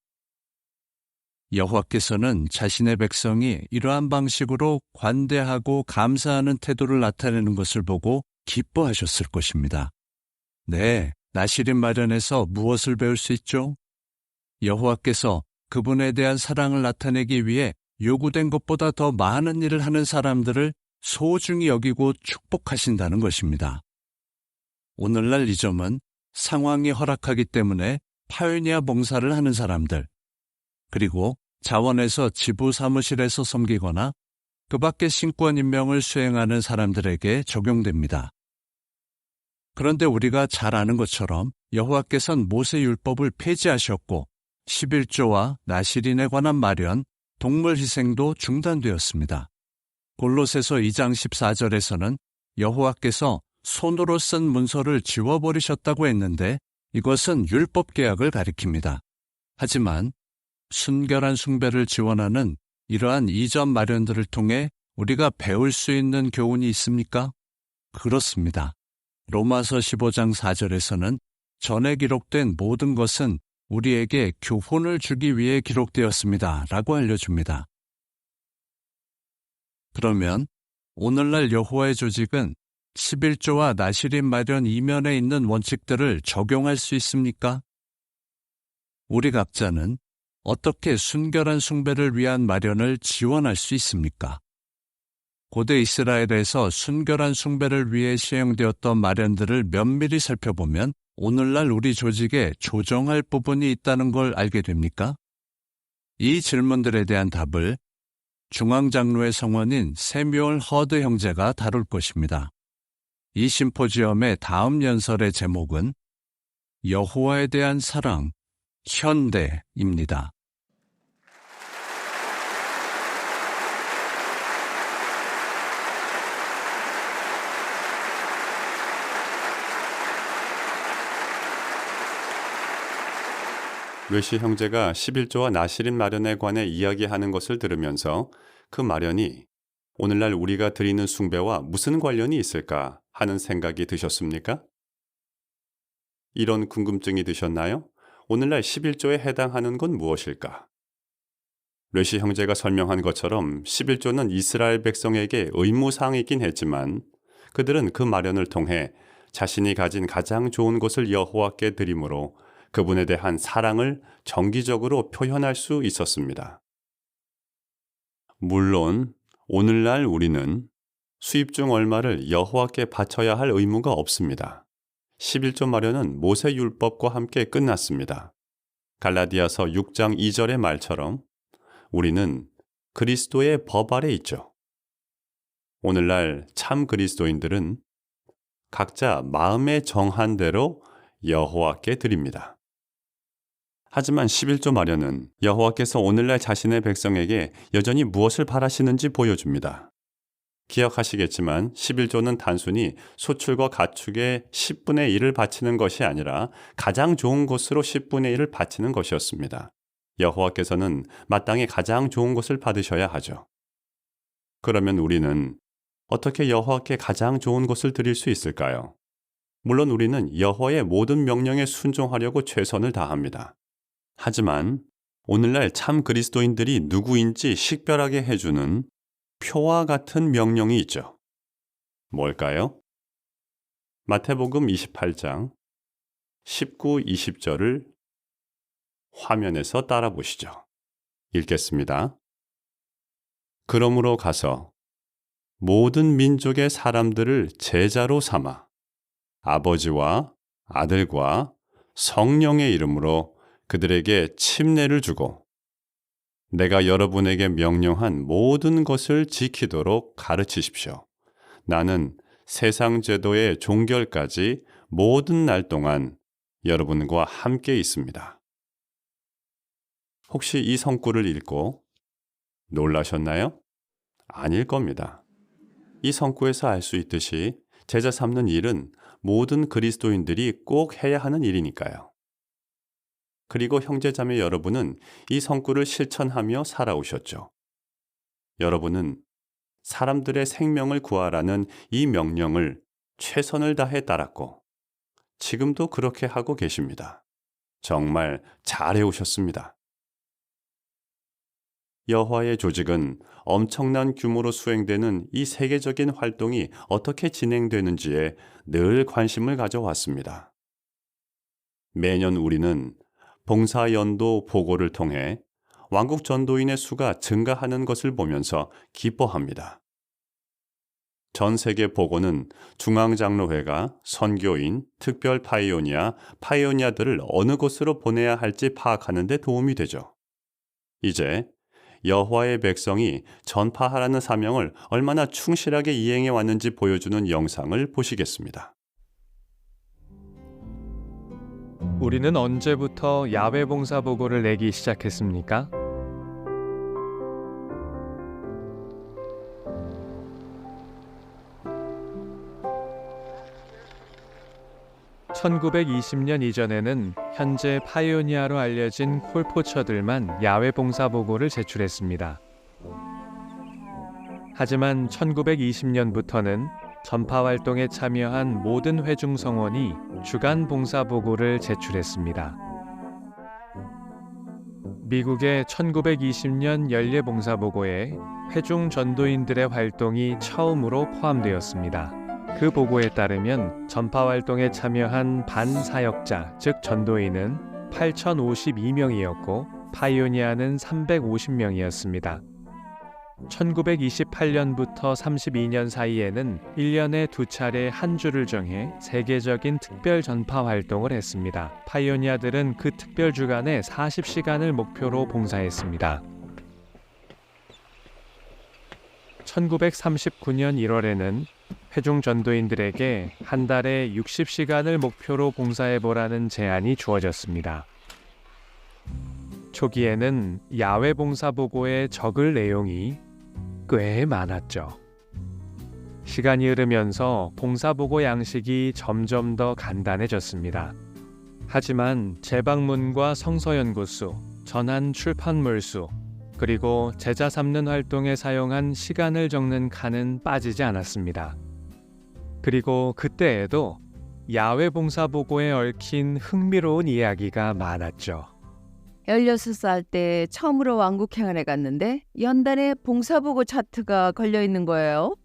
Speaker 4: 여호와께서는 자신의 백성이 이러한 방식으로 관대하고 감사하는 태도를 나타내는 것을 보고 기뻐하셨을 것입니다. 네, 나실인 마련에서 무엇을 배울 수 있죠? 여호와께서 그분에 대한 사랑을 나타내기 위해 요구된 것보다 더 많은 일을 하는 사람들을 소중히 여기고 축복하신다는 것입니다. 오늘날 이 점은 상황이 허락하기 때문에 파요니아 봉사를 하는 사람들, 그리고 자원에서 지부 사무실에서 섬기거나 그 밖의 신권 임명을 수행하는 사람들에게 적용됩니다. 그런데 우리가 잘 아는 것처럼 여호와께서는 모세 율법을 폐지하셨고 11조와 나실인에 관한 마련, 동물 희생도 중단되었습니다. 골로새서 2장 14절에서는 여호와께서 손으로 쓴 문서를 지워버리셨다고 했는데 이것은 율법 계약을 가리킵니다. 하지만 순결한 숭배를 지원하는 이러한 이전 마련들을 통해 우리가 배울 수 있는 교훈이 있습니까? 그렇습니다. 로마서 15장 4절에서는 전에 기록된 모든 것은 우리에게 교훈을 주기 위해 기록되었습니다. 라고 알려줍니다. 그러면 오늘날 여호와의 조직은 11조와 나실인 마련 이면에 있는 원칙들을 적용할 수 있습니까? 우리 각자는 어떻게 순결한 숭배를 위한 마련을 지원할 수 있습니까? 고대 이스라엘에서 순결한 숭배를 위해 시행되었던 마련들을 면밀히 살펴보면 오늘날 우리 조직에 조정할 부분이 있다는 걸 알게 됩니까? 이 질문들에 대한 답을 중앙장로의 성원인 세뮤얼 허드 형제가 다룰 것입니다. 이 심포지엄의 다음 연설의 제목은 여호와에 대한 사랑, 현대입니다.
Speaker 5: 웨시 형제가 11조와 나시린 마련에 관해 이야기하는 것을 들으면서 그 마련이 오늘날 우리가 드리는 숭배와 무슨 관련이 있을까 하는 생각이 드셨습니까? 이런 궁금증이 드셨나요? 오늘날 11조에 해당하는 건 무엇일까? 웨시 형제가 설명한 것처럼 11조는 이스라엘 백성에게 의무사항이긴 했지만 그들은 그 마련을 통해 자신이 가진 가장 좋은 것을 여호와께 드림으로 그분에 대한 사랑을 정기적으로 표현할 수 있었습니다. 물론 오늘날 우리는 수입 중 얼마를 여호와께 바쳐야 할 의무가 없습니다. 11조 마련은 모세 율법과 함께 끝났습니다. 갈라디아서 6장 2절의 말처럼 우리는 그리스도의 법 아래 있죠. 오늘날 참 그리스도인들은 각자 마음에 정한 대로 여호와께 드립니다. 하지만 11조 마련은 여호와께서 오늘날 자신의 백성에게 여전히 무엇을 바라시는지 보여줍니다. 기억하시겠지만 11조는 단순히 소출과 가축의 10분의 1을 바치는 것이 아니라 가장 좋은 것으로 10분의 1을 바치는 것이었습니다. 여호와께서는 마땅히 가장 좋은 것을 받으셔야 하죠. 그러면 우리는 어떻게 여호와께 가장 좋은 것을 드릴 수 있을까요? 물론 우리는 여호와의 모든 명령에 순종하려고 최선을 다합니다. 하지만 오늘날 참 그리스도인들이 누구인지 식별하게 해주는 표와 같은 명령이 있죠. 뭘까요? 마태복음 28장 19, 20절을 화면에서 따라 보시죠. 읽겠습니다. 그러므로 가서 모든 민족의 사람들을 제자로 삼아 아버지와 아들과 성령의 이름으로 그들에게 침례를 주고 내가 여러분에게 명령한 모든 것을 지키도록 가르치십시오. 나는 세상 제도의 종결까지 모든 날 동안 여러분과 함께 있습니다. 혹시 이 성구를 읽고 놀라셨나요? 아닐 겁니다. 이 성구에서 알 수 있듯이 제자 삼는 일은 모든 그리스도인들이 꼭 해야 하는 일이니까요. 그리고 형제자매 여러분은 이 성구를 실천하며 살아오셨죠. 여러분은 사람들의 생명을 구하라는 이 명령을 최선을 다해 따랐고 지금도 그렇게 하고 계십니다. 정말 잘해오셨습니다. 여호와의 조직은 엄청난 규모로 수행되는 이 세계적인 활동이 어떻게 진행되는지에 늘 관심을 가져왔습니다. 매년 우리는 봉사연도 보고를 통해 왕국 전도인의 수가 증가하는 것을 보면서 기뻐합니다. 전 세계 보고는 중앙장로회가 선교인, 특별 파이오니아들을 어느 곳으로 보내야 할지 파악하는 데 도움이 되죠. 이제 여호와의 백성이 전파하라는 사명을 얼마나 충실하게 이행해 왔는지 보여주는 영상을 보시겠습니다.
Speaker 6: 우리는 언제부터 야외 봉사 보고를 내기 시작했습니까? (1920년) 이전에는 현재 파이오니아로 알려진 콜포처들만 야외 봉사 보고를 제출했습니다. 하지만 1920년부터는 전파 활동에 참여한 모든 회중 성원이 주간 봉사 보고를 제출했습니다. 미국의 1920년 연례 봉사 보고에 회중 전도인들의 활동이 처음으로 포함되었습니다. 그 보고에 따르면 전파 활동에 참여한 반사역자, 즉 전도인은 8,052명이었고 파이오니아는 350명이었습니다. 1928년부터 32년 사이에는 1년에 2차례 한 주를 정해 세계적인 특별 전파 활동을 했습니다. 파이오니아들은 그 특별 주간에 40시간을 목표로 봉사했습니다. 1939년 1월에는 회중 전도인들에게 한 달에 60시간을 목표로 봉사해보라는 제안이 주어졌습니다. 초기에는 야외 봉사 보고에 적을 내용이 꽤 많았죠. 시간이 흐르면서 봉사 보고 양식이 점점 더 간단해졌습니다. 하지만 재방문과 성서연구수, 전한 출판물수, 그리고 제자 삼는 활동에 사용한 시간을 적는 칸은 빠지지 않았습니다. 그리고 그때에도 야외 봉사 보고에 얽힌 흥미로운 이야기가 많았죠.
Speaker 7: 16살 때 처음으로 왕국행안에 갔는데 연단에 봉사보고 차트가 걸려있는 거예요.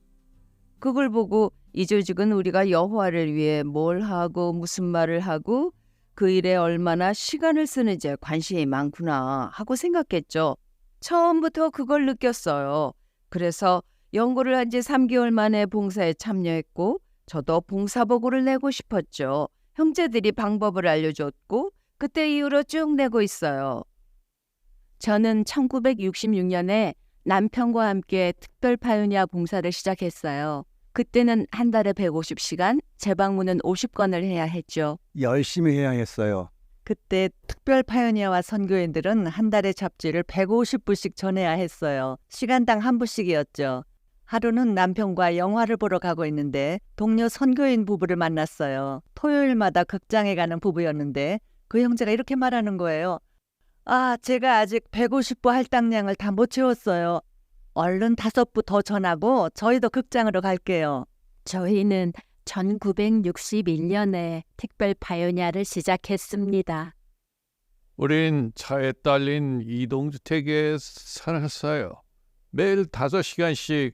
Speaker 7: 그걸 보고 이 조직은 우리가 여호와를 위해 뭘 하고 무슨 말을 하고 그 일에 얼마나 시간을 쓰는지에 관심이 많구나 하고 생각했죠. 처음부터 그걸 느꼈어요. 그래서 연구를 한 지 3개월 만에 봉사에 참여했고 저도 봉사보고를 내고 싶었죠. 형제들이 방법을 알려줬고 그때 이후로 쭉 내고 있어요. 저는 1966년에 남편과 함께 특별 파요니아 봉사를 시작했어요. 그때는 한 달에 150시간, 재방문은 50건을 해야 했죠.
Speaker 8: 열심히 해야 했어요.
Speaker 7: 그때 특별 파요니아와 선교인들은 한 달에 잡지를 150부씩 전해야 했어요. 시간당 한 부씩이었죠. 하루는 남편과 영화를 보러 가고 있는데 동료 선교인 부부를 만났어요. 토요일마다 극장에 가는 부부였는데 그 형제가 이렇게 말하는 거예요. 아, 제가 아직 150부 할당량을 다 못 채웠어요. 얼른 5부 더 전하고 저희도 극장으로 갈게요. 저희는 1961년에 특별 파요니아를 시작했습니다.
Speaker 8: 우린 차에 딸린 이동주택에 살았어요. 매일 5시간씩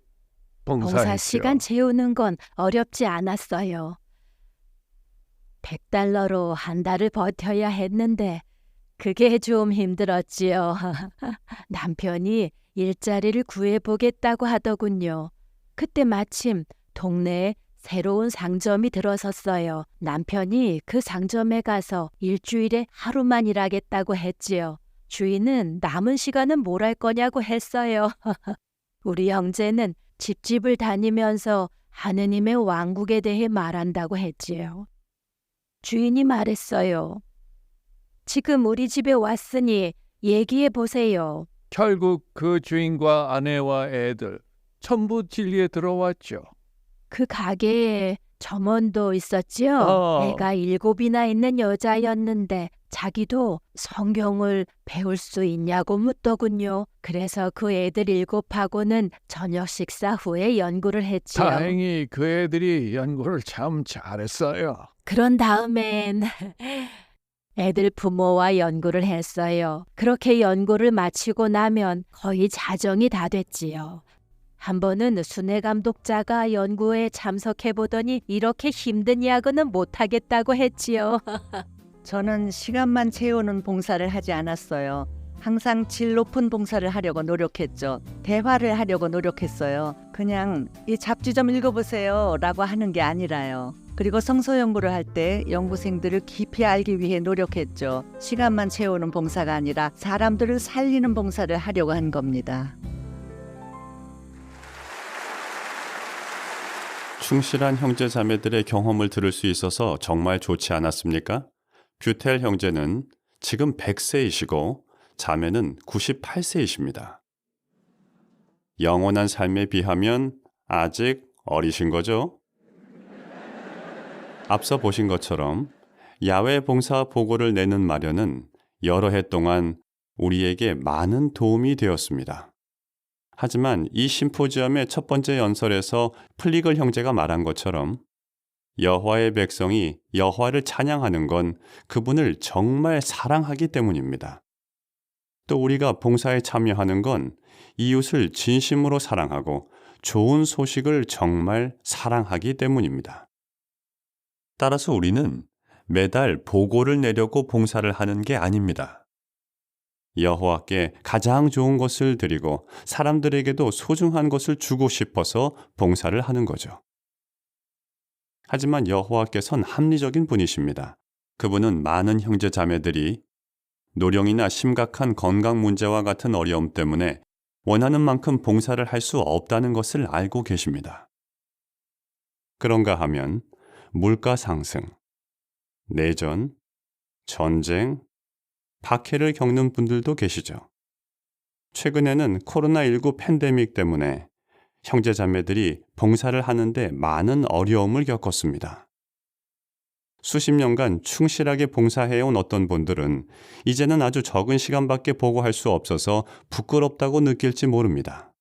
Speaker 8: 봉사했죠.
Speaker 7: 봉사 시간 채우는 건 어렵지 않았어요. $100로 한 달을 버텨야 했는데 그게 좀 힘들었지요. 남편이 일자리를 구해보겠다고 하더군요. 그때 마침 동네에 새로운 상점이 들어섰어요. 남편이 그 상점에 가서 일주일에 하루만 일하겠다고 했지요. 주인은 남은 시간은 뭘 할 거냐고 했어요. 우리 형제는 집집을 다니면서 하느님의 왕국에 대해 말한다고 했지요. 주인이 말했어요. 지금 우리 집에 왔으니 얘기해 보세요.
Speaker 8: 결국 그 주인과 아내와 애들 전부 진리에 들어왔죠.
Speaker 7: 그 가게에 점원도 있었지요.
Speaker 8: 어.
Speaker 7: 애가 7이나 있는 여자였는데 자기도 성경을 배울 수 있냐고 묻더군요. 그래서 그 애들 7하고는 저녁 식사 후에 연구를 했지요.
Speaker 8: 다행히 그 애들이 연구를 참 잘했어요.
Speaker 7: 그런 다음엔 애들 부모와 연구를 했어요. 그렇게 연구를 마치고 나면 거의 자정이 다 됐지요. 한 번은 순회 감독자가 연구에 참석해보더니 이렇게 힘든 야근은 못하겠다고 했지요. 저는 시간만 채우는 봉사를 하지 않았어요. 항상 질 높은 봉사를 하려고 노력했죠. 대화를 하려고 노력했어요. 그냥 이 잡지 좀 읽어보세요 라고 하는 게 아니라요. 그리고 성서 연구를 할 때 연구생들을 깊이 알기 위해 노력했죠. 시간만 채우는 봉사가 아니라 사람들을 살리는 봉사를 하려고 한 겁니다.
Speaker 5: 충실한 형제 자매들의 경험을 들을 수 있어서 정말 좋지 않았습니까? 뷰텔 형제는 지금 100세이시고 자매는 98세이십니다. 영원한 삶에 비하면 아직 어리신 거죠? 앞서 보신 것처럼 야외 봉사 보고를 내는 마련은 여러 해 동안 우리에게 많은 도움이 되었습니다. 하지만 이 심포지엄의 첫 번째 연설에서 플리글 형제가 말한 것처럼 여호와의 백성이 여호와를 찬양하는 건 그분을 정말 사랑하기 때문입니다. 또 우리가 봉사에 참여하는 건 이웃을 진심으로 사랑하고 좋은 소식을 정말 사랑하기 때문입니다. 따라서 우리는 매달 보고를 내려고 봉사를 하는 게 아닙니다. 여호와께 가장 좋은 것을 드리고 사람들에게도 소중한 것을 주고 싶어서 봉사를 하는 거죠. 하지만 여호와께서는 합리적인 분이십니다. 그분은 많은 형제 자매들이 노령이나 심각한 건강 문제와 같은 어려움 때문에 원하는 만큼 봉사를 할 수 없다는 것을 알고 계십니다. 그런가 하면 물가 상승, 내전, 전쟁, 박해를 겪는 분들도 계시죠. 최근에는 코로나19 팬데믹 때문에 형제 자매들이 봉사를 하는데 많은 어려움을 겪었습니다. 수십 년간 충실하게 봉사해온 어떤 분들은 이제는 아주 적은 시간밖에 보고할 수 없어서 부끄럽다고 느낄지 모릅니다.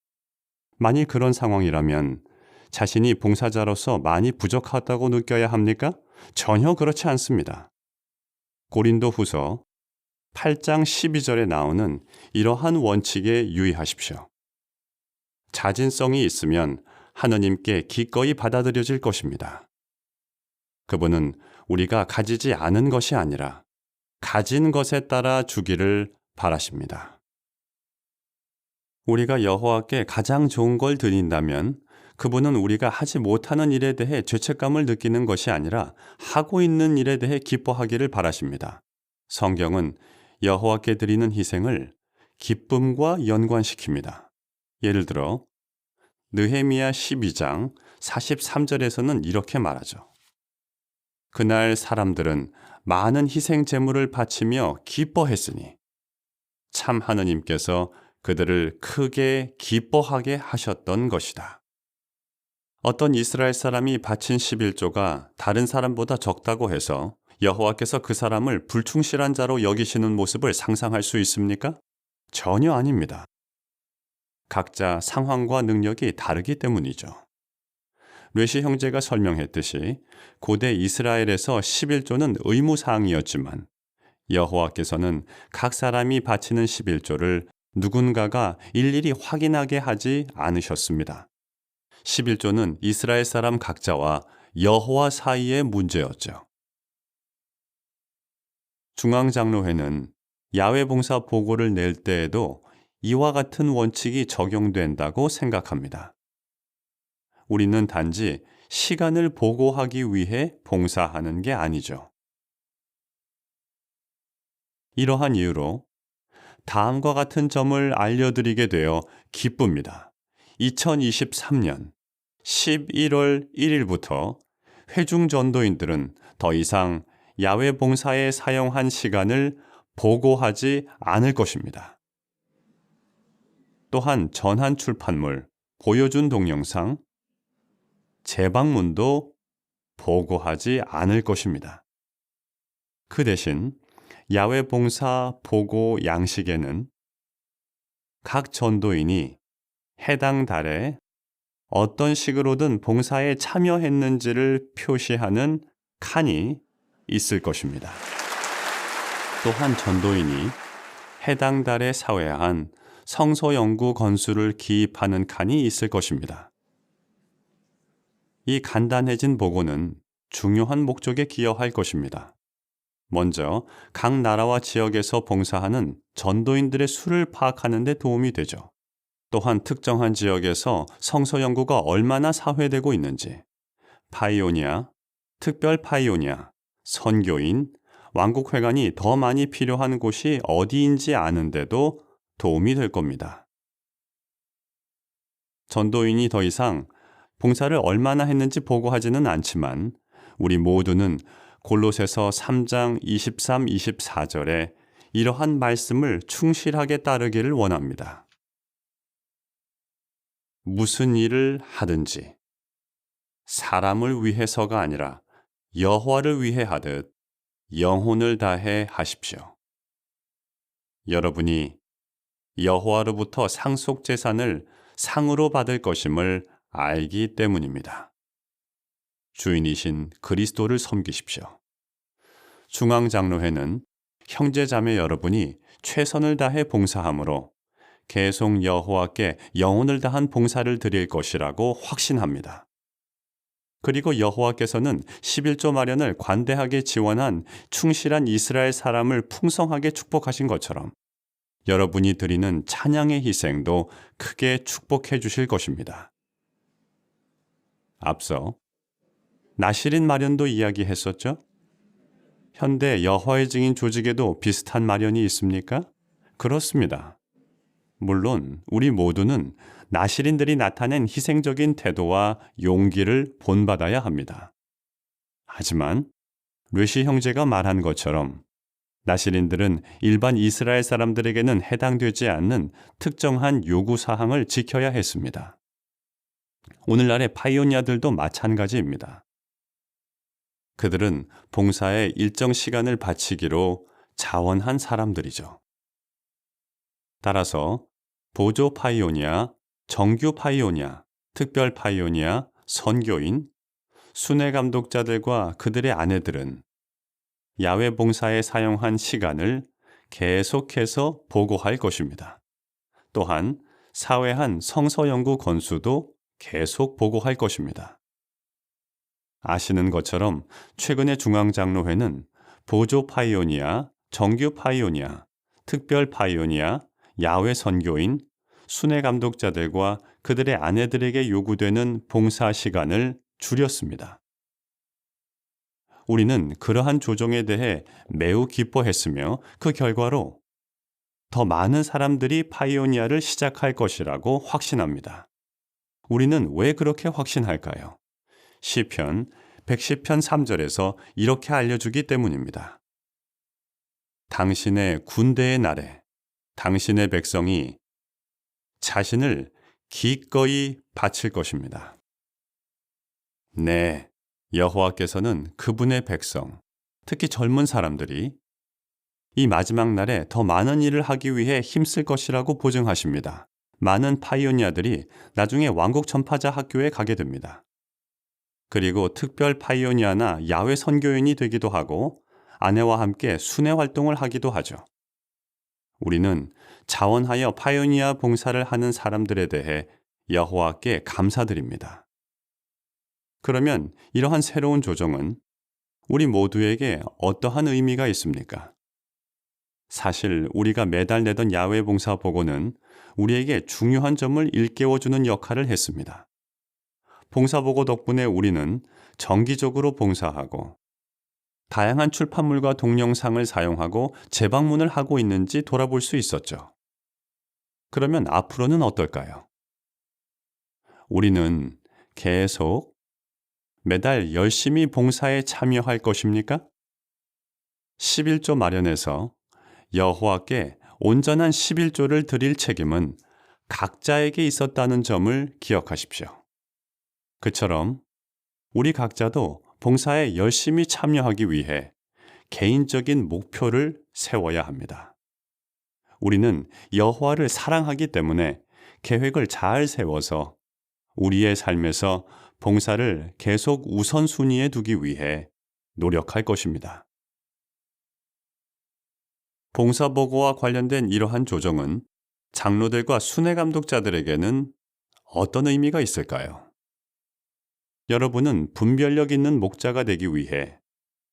Speaker 5: 만일 그런 상황이라면 자신이 봉사자로서 많이 부족하다고 느껴야 합니까? 전혀 그렇지 않습니다. 고린도 후서 8장 12절에 나오는 이러한 원칙에 유의하십시오. 자진성이 있으면 하느님께 기꺼이 받아들여질 것입니다. 그분은 우리가 가지지 않은 것이 아니라 가진 것에 따라 주기를 바라십니다. 우리가 여호와께 가장 좋은 걸 드린다면 그분은 우리가 하지 못하는 일에 대해 죄책감을 느끼는 것이 아니라 하고 있는 일에 대해 기뻐하기를 바라십니다. 성경은 여호와께 드리는 희생을 기쁨과 연관시킵니다. 예를 들어 느헤미야 12장 43절에서는 이렇게 말하죠. 그날 사람들은 많은 희생 제물을 바치며 기뻐했으니 참 하느님께서 그들을 크게 기뻐하게 하셨던 것이다. 어떤 이스라엘 사람이 바친 11조가 다른 사람보다 적다고 해서 여호와께서 그 사람을 불충실한 자로 여기시는 모습을 상상할 수 있습니까? 전혀 아닙니다. 각자 상황과 능력이 다르기 때문이죠. 뇌시 형제가 설명했듯이 고대 이스라엘에서 11조는 의무사항이었지만 여호와께서는 각 사람이 바치는 11조를 누군가가 일일이 확인하게 하지 않으셨습니다. 11조는 이스라엘 사람 각자와 여호와 사이의 문제였죠. 중앙장로회는 야외 봉사 보고를 낼 때에도 이와 같은 원칙이 적용된다고 생각합니다. 우리는 단지 시간을 보고하기 위해 봉사하는 게 아니죠. 이러한 이유로 다음과 같은 점을 알려드리게 되어 기쁩니다. 2023년 11월 1일부터 회중 전도인들은 더 이상 야외 봉사에 사용한 시간을 보고하지 않을 것입니다. 또한 전한 출판물, 보여준 동영상, 재방문도 보고하지 않을 것입니다. 그 대신 야외 봉사 보고 양식에는 각 전도인이 해당 달에 어떤 식으로든 봉사에 참여했는지를 표시하는 칸이 있을 것입니다. 또한 전도인이 해당 달에 사회한 성서 연구 건수를 기입하는 칸이 있을 것입니다. 이 간단해진 보고는 중요한 목적에 기여할 것입니다. 먼저 각 나라와 지역에서 봉사하는 전도인들의 수를 파악하는 데 도움이 되죠. 또한 특정한 지역에서 성서 연구가 얼마나 사회되고 있는지, 파이오니아, 특별 파이오니아, 선교인, 왕국회관이 더 많이 필요한 곳이 어디인지 아는데도 도움이 될 겁니다. 전도인이 더 이상 봉사를 얼마나 했는지 보고하지는 않지만 우리 모두는 골로새서 3장 23, 24절에 이러한 말씀을 충실하게 따르기를 원합니다. 무슨 일을 하든지 사람을 위해서가 아니라 여호와를 위해 하듯 영혼을 다해 하십시오. 여러분이 여호와로부터 상속 재산을 상으로 받을 것임을 알기 때문입니다. 주인이신 그리스도를 섬기십시오. 중앙장로회는 형제자매 여러분이 최선을 다해 봉사함으로 계속 여호와께 영혼을 다한 봉사를 드릴 것이라고 확신합니다. 그리고 여호와께서는 11조 마련을 관대하게 지원한 충실한 이스라엘 사람을 풍성하게 축복하신 것처럼 여러분이 드리는 찬양의 희생도 크게 축복해 주실 것입니다. 앞서 나실인 마련도 이야기했었죠? 현대 여호와의 증인 조직에도 비슷한 마련이 있습니까? 그렇습니다. 물론 우리 모두는 나실인들이 나타낸 희생적인 태도와 용기를 본받아야 합니다. 하지만 르시 형제가 말한 것처럼 나실인들은 일반 이스라엘 사람들에게는 해당되지 않는 특정한 요구사항을 지켜야 했습니다. 오늘날의 파이오니아들도 마찬가지입니다. 그들은 봉사에 일정 시간을 바치기로 자원한 사람들이죠. 따라서 보조 파이오니아, 정규 파이오니아, 특별 파이오니아, 선교인, 순회 감독자들과 그들의 아내들은 야외 봉사에 사용한 시간을 계속해서 보고할 것입니다. 또한 사회한 성서 연구 건수도 계속 보고할 것입니다. 아시는 것처럼 최근의 중앙장로회는 보조 파이오니아, 정규 파이오니아, 특별 파이오니아, 야외 선교인, 순회 감독자들과 그들의 아내들에게 요구되는 봉사 시간을 줄였습니다. 우리는 그러한 조정에 대해 매우 기뻐했으며 그 결과로 더 많은 사람들이 파이오니아를 시작할 것이라고 확신합니다. 우리는 왜 그렇게 확신할까요? 시편 110편 3절에서 이렇게 알려주기 때문입니다. 당신의 군대의 날에 당신의 백성이 자신을 기꺼이 바칠 것입니다. 네, 여호와께서는 그분의 백성, 특히 젊은 사람들이 이 마지막 날에 더 많은 일을 하기 위해 힘쓸 것이라고 보증하십니다. 많은 파이오니아들이 나중에 왕국 전파자 학교에 가게 됩니다. 그리고 특별 파이오니아나 야외 선교인이 되기도 하고 아내와 함께 순회 활동을 하기도 하죠. 우리는 자원하여 파이오니아 봉사를 하는 사람들에 대해 여호와께 감사드립니다. 그러면 이러한 새로운 조정은 우리 모두에게 어떠한 의미가 있습니까? 사실 우리가 매달 내던 야외 봉사 보고는 우리에게 중요한 점을 일깨워주는 역할을 했습니다. 봉사 보고 덕분에 우리는 정기적으로 봉사하고 다양한 출판물과 동영상을 사용하고 재방문을 하고 있는지 돌아볼 수 있었죠. 그러면 앞으로는 어떨까요? 우리는 계속 매달 열심히 봉사에 참여할 것입니까? 11조 마련에서 여호와께 온전한 11조를 드릴 책임은 각자에게 있었다는 점을 기억하십시오. 그처럼 우리 각자도 봉사에 열심히 참여하기 위해 개인적인 목표를 세워야 합니다. 우리는 여호와를 사랑하기 때문에 계획을 잘 세워서 우리의 삶에서 봉사를 계속 우선순위에 두기 위해 노력할 것입니다. 봉사보고와 관련된 이러한 조정은 장로들과 순회 감독자들에게는 어떤 의미가 있을까요? 여러분은 분별력 있는 목자가 되기 위해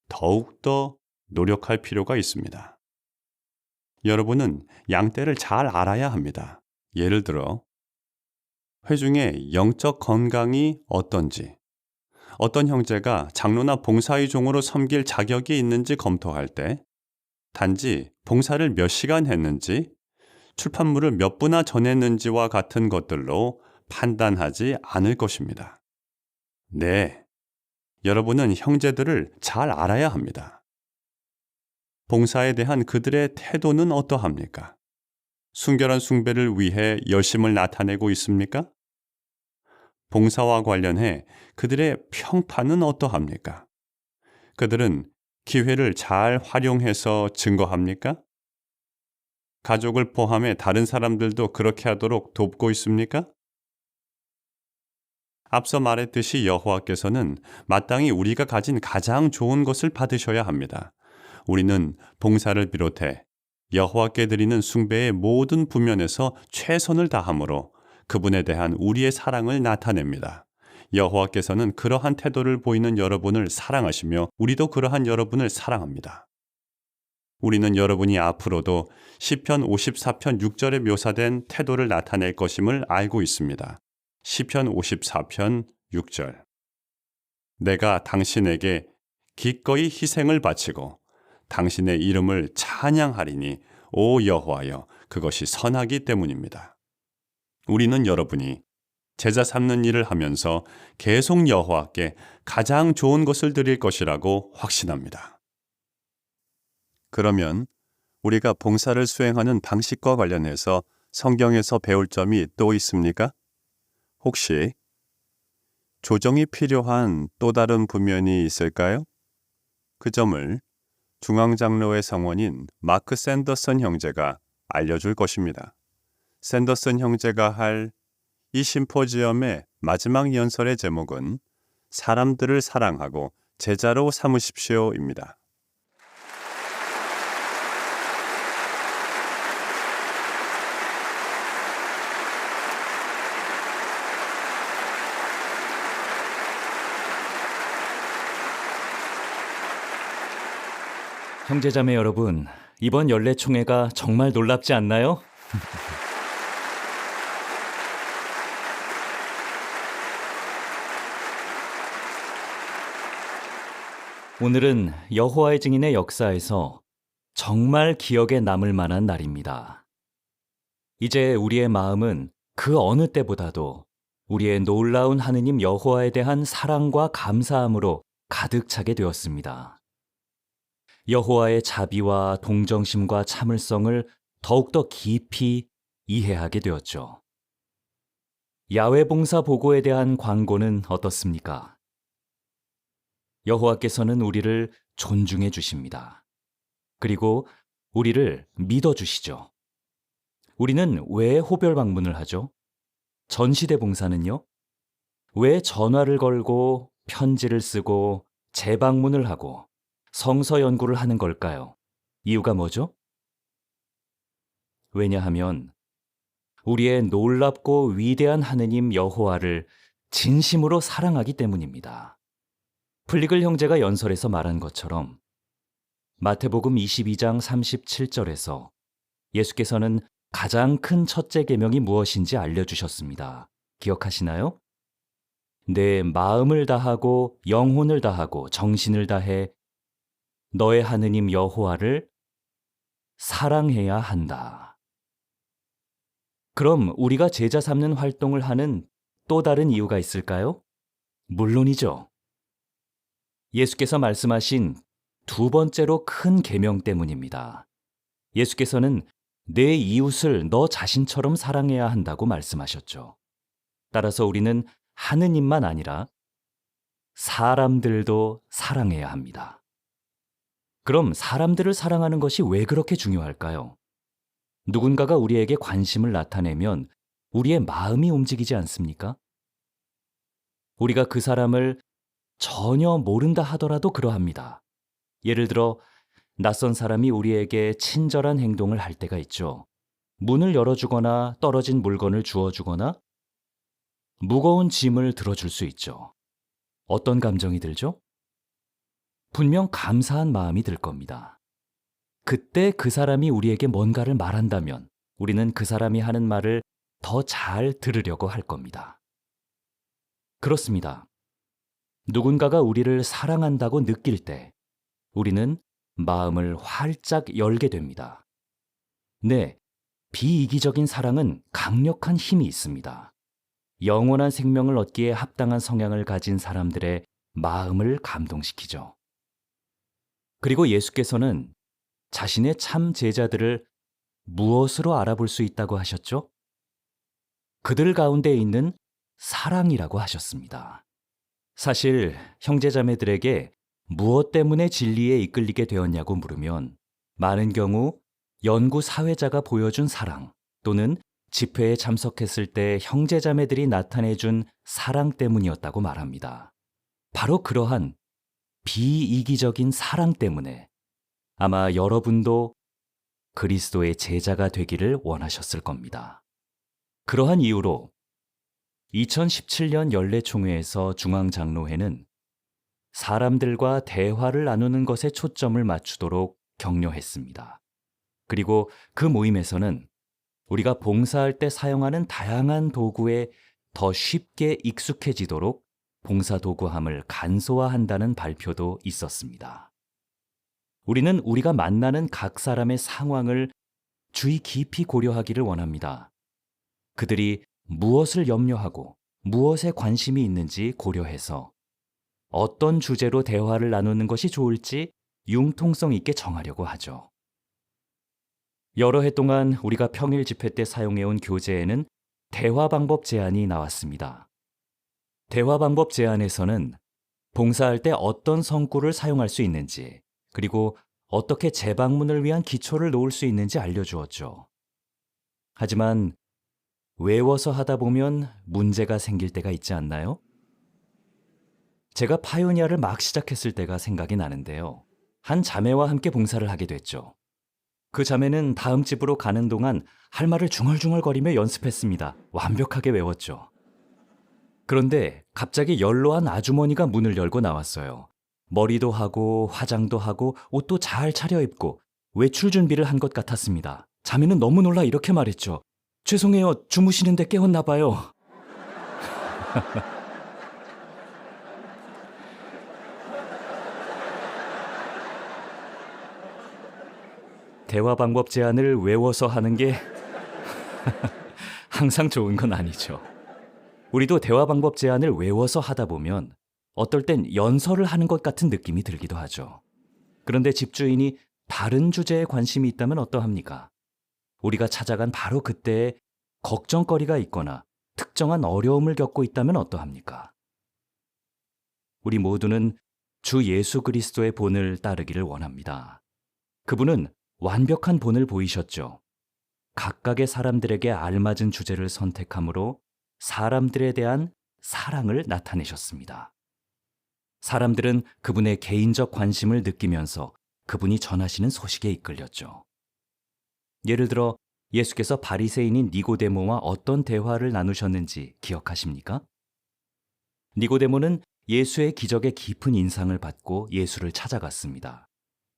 Speaker 5: 더욱더 노력할 필요가 있습니다. 여러분은 양떼를 잘 알아야 합니다. 예를 들어 회중의 영적 건강이 어떤지, 어떤 형제가 장로나 봉사의 종으로 섬길 자격이 있는지 검토할 때 단지 봉사를 몇 시간 했는지, 출판물을 몇 부나 전했는지와 같은 것들로 판단하지 않을 것입니다. 네, 여러분은 형제들을 잘 알아야 합니다. 봉사에 대한 그들의 태도는 어떠합니까? 순결한 숭배를 위해 열심을 나타내고 있습니까? 봉사와 관련해 그들의 평판은 어떠합니까? 그들은 기회를 잘 활용해서 증거합니까? 가족을 포함해 다른 사람들도 그렇게 하도록 돕고 있습니까? 앞서 말했듯이 여호와께서는 마땅히 우리가 가진 가장 좋은 것을 받으셔야 합니다. 우리는 봉사를 비롯해 여호와께 드리는 숭배의 모든 부면에서 최선을 다함으로 그분에 대한 우리의 사랑을 나타냅니다. 여호와께서는 그러한 태도를 보이는 여러분을 사랑하시며 우리도 그러한 여러분을 사랑합니다. 우리는 여러분이 앞으로도 시편 54편 6절에 묘사된 태도를 나타낼 것임을 알고 있습니다. 시편 54편 6절. 내가 당신에게 기꺼이 희생을 바치고 당신의 이름을 찬양하리니 오 여호와여 그것이 선하기 때문입니다. 우리는 여러분이 제자 삼는 일을 하면서 계속 여호와께 가장 좋은 것을 드릴 것이라고 확신합니다. 그러면 우리가 봉사를 수행하는 방식과 관련해서 성경에서 배울 점이 또 있습니까? 혹시 조정이 필요한 또 다른 부면이 있을까요? 그 점을 중앙장로회 성원인 마크 샌더슨 형제가 알려줄 것입니다. 샌더슨 형제가 할 이 심포지엄의 마지막 연설의 제목은 사람들을 사랑하고 제자로 삼으십시오입니다.
Speaker 2: 형제자매 여러분, 이번 연례총회가 정말 놀랍지 않나요? 오늘은 여호와의 증인의 역사에서 정말 기억에 남을 만한 날입니다. 이제 우리의 마음은 그 어느 때보다도 우리의 놀라운 하느님 여호와에 대한 사랑과 감사함으로 가득 차게 되었습니다. 여호와의 자비와 동정심과 참을성을 더욱더 깊이 이해하게 되었죠. 야외 봉사 보고에 대한 광고는 어떻습니까? 여호와께서는 우리를 존중해 주십니다. 그리고 우리를 믿어 주시죠. 우리는 왜 호별 방문을 하죠? 전시대 봉사는요? 왜 전화를 걸고 편지를 쓰고 재방문을 하고 성서 연구를 하는 걸까요? 이유가 뭐죠? 왜냐하면 우리의 놀랍고 위대한 하느님 여호와를 진심으로 사랑하기 때문입니다. 플리글 형제가 연설에서 말한 것처럼 마태복음 22장 37절에서 예수께서는 가장 큰 첫째 계명이 무엇인지 알려주셨습니다. 기억하시나요? 내 마음을 다하고 영혼을 다하고 정신을 다해 너의 하느님 여호와를 사랑해야 한다. 그럼 우리가 제자 삼는 활동을 하는 또 다른 이유가 있을까요? 물론이죠. 예수께서 말씀하신 두 번째로 큰 계명 때문입니다. 예수께서는 내 이웃을 너 자신처럼 사랑해야 한다고 말씀하셨죠. 따라서 우리는 하느님만 아니라 사람들도 사랑해야 합니다. 그럼 사람들을 사랑하는 것이 왜 그렇게 중요할까요? 누군가가 우리에게 관심을 나타내면 우리의 마음이 움직이지 않습니까? 우리가 그 사람을 전혀 모른다 하더라도 그러합니다. 예를 들어 낯선 사람이 우리에게 친절한 행동을 할 때가 있죠. 문을 열어주거나 떨어진 물건을 주워주거나 무거운 짐을 들어줄 수 있죠. 어떤 감정이 들죠? 분명 감사한 마음이 들 겁니다. 그때 그 사람이 우리에게 뭔가를 말한다면 우리는 그 사람이 하는 말을 더 잘 들으려고 할 겁니다. 그렇습니다. 누군가가 우리를 사랑한다고 느낄 때 우리는 마음을 활짝 열게 됩니다. 네, 비이기적인 사랑은 강력한 힘이 있습니다. 영원한 생명을 얻기에 합당한 성향을 가진 사람들의 마음을 감동시키죠. 그리고 예수께서는 자신의 참 제자들을 무엇으로 알아볼 수 있다고 하셨죠? 그들 가운데 있는 사랑이라고 하셨습니다. 사실 형제자매들에게 무엇 때문에 진리에 이끌리게 되었냐고 물으면 많은 경우 연구 사회자가 보여준 사랑 또는 집회에 참석했을 때 형제자매들이 나타내준 사랑 때문이었다고 말합니다. 바로 그러한 비이기적인 사랑 때문에 아마 여러분도 그리스도의 제자가 되기를 원하셨을 겁니다. 그러한 이유로 2017년 연례총회에서 중앙장로회는 사람들과 대화를 나누는 것에 초점을 맞추도록 격려했습니다. 그리고 그 모임에서는 우리가 봉사할 때 사용하는 다양한 도구에 더 쉽게 익숙해지도록 봉사 도구함을 간소화한다는 발표도 있었습니다. 우리는 우리가 만나는 각 사람의 상황을 주의 깊이 고려하기를 원합니다. 그들이 무엇을 염려하고 무엇에 관심이 있는지 고려해서 어떤 주제로 대화를 나누는 것이 좋을지 융통성 있게 정하려고 하죠. 여러 해 동안 우리가 평일 집회 때 사용해온 교재에는 대화 방법 제안이 나왔습니다. 대화 방법 제안에서는 봉사할 때 어떤 성구를 사용할 수 있는지, 그리고 어떻게 재방문을 위한 기초를 놓을 수 있는지 알려주었죠. 하지만 외워서 하다 보면 문제가 생길 때가 있지 않나요? 제가 파요니아를 막 시작했을 때가 생각이 나는데요. 한 자매와 함께 봉사를 하게 됐죠. 그 자매는 다음 집으로 가는 동안 할 말을 중얼중얼거리며 연습했습니다. 완벽하게 외웠죠. 그런데 갑자기 연로한 아주머니가 문을 열고 나왔어요. 머리도 하고 화장도 하고 옷도 잘 차려입고 외출 준비를 한 것 같았습니다. 자매는 너무 놀라 이렇게 말했죠. 죄송해요. 주무시는데 깨웠나 봐요. 대화 방법 제안을 외워서 하는 게 항상 좋은 건 아니죠. 우리도 대화 방법 제안을 외워서 하다 보면 어떨 땐 연설을 하는 것 같은 느낌이 들기도 하죠. 그런데 집주인이 다른 주제에 관심이 있다면 어떠합니까? 우리가 찾아간 바로 그때에 걱정거리가 있거나 특정한 어려움을 겪고 있다면 어떠합니까? 우리 모두는 주 예수 그리스도의 본을 따르기를 원합니다. 그분은 완벽한 본을 보이셨죠. 각각의 사람들에게 알맞은 주제를 선택함으로 사람들에 대한 사랑을 나타내셨습니다. 사람들은 그분의 개인적 관심을 느끼면서 그분이 전하시는 소식에 이끌렸죠. 예를 들어 예수께서 바리새인인 니고데모와 어떤 대화를 나누셨는지 기억하십니까? 니고데모는 예수의 기적에 깊은 인상을 받고 예수를 찾아갔습니다.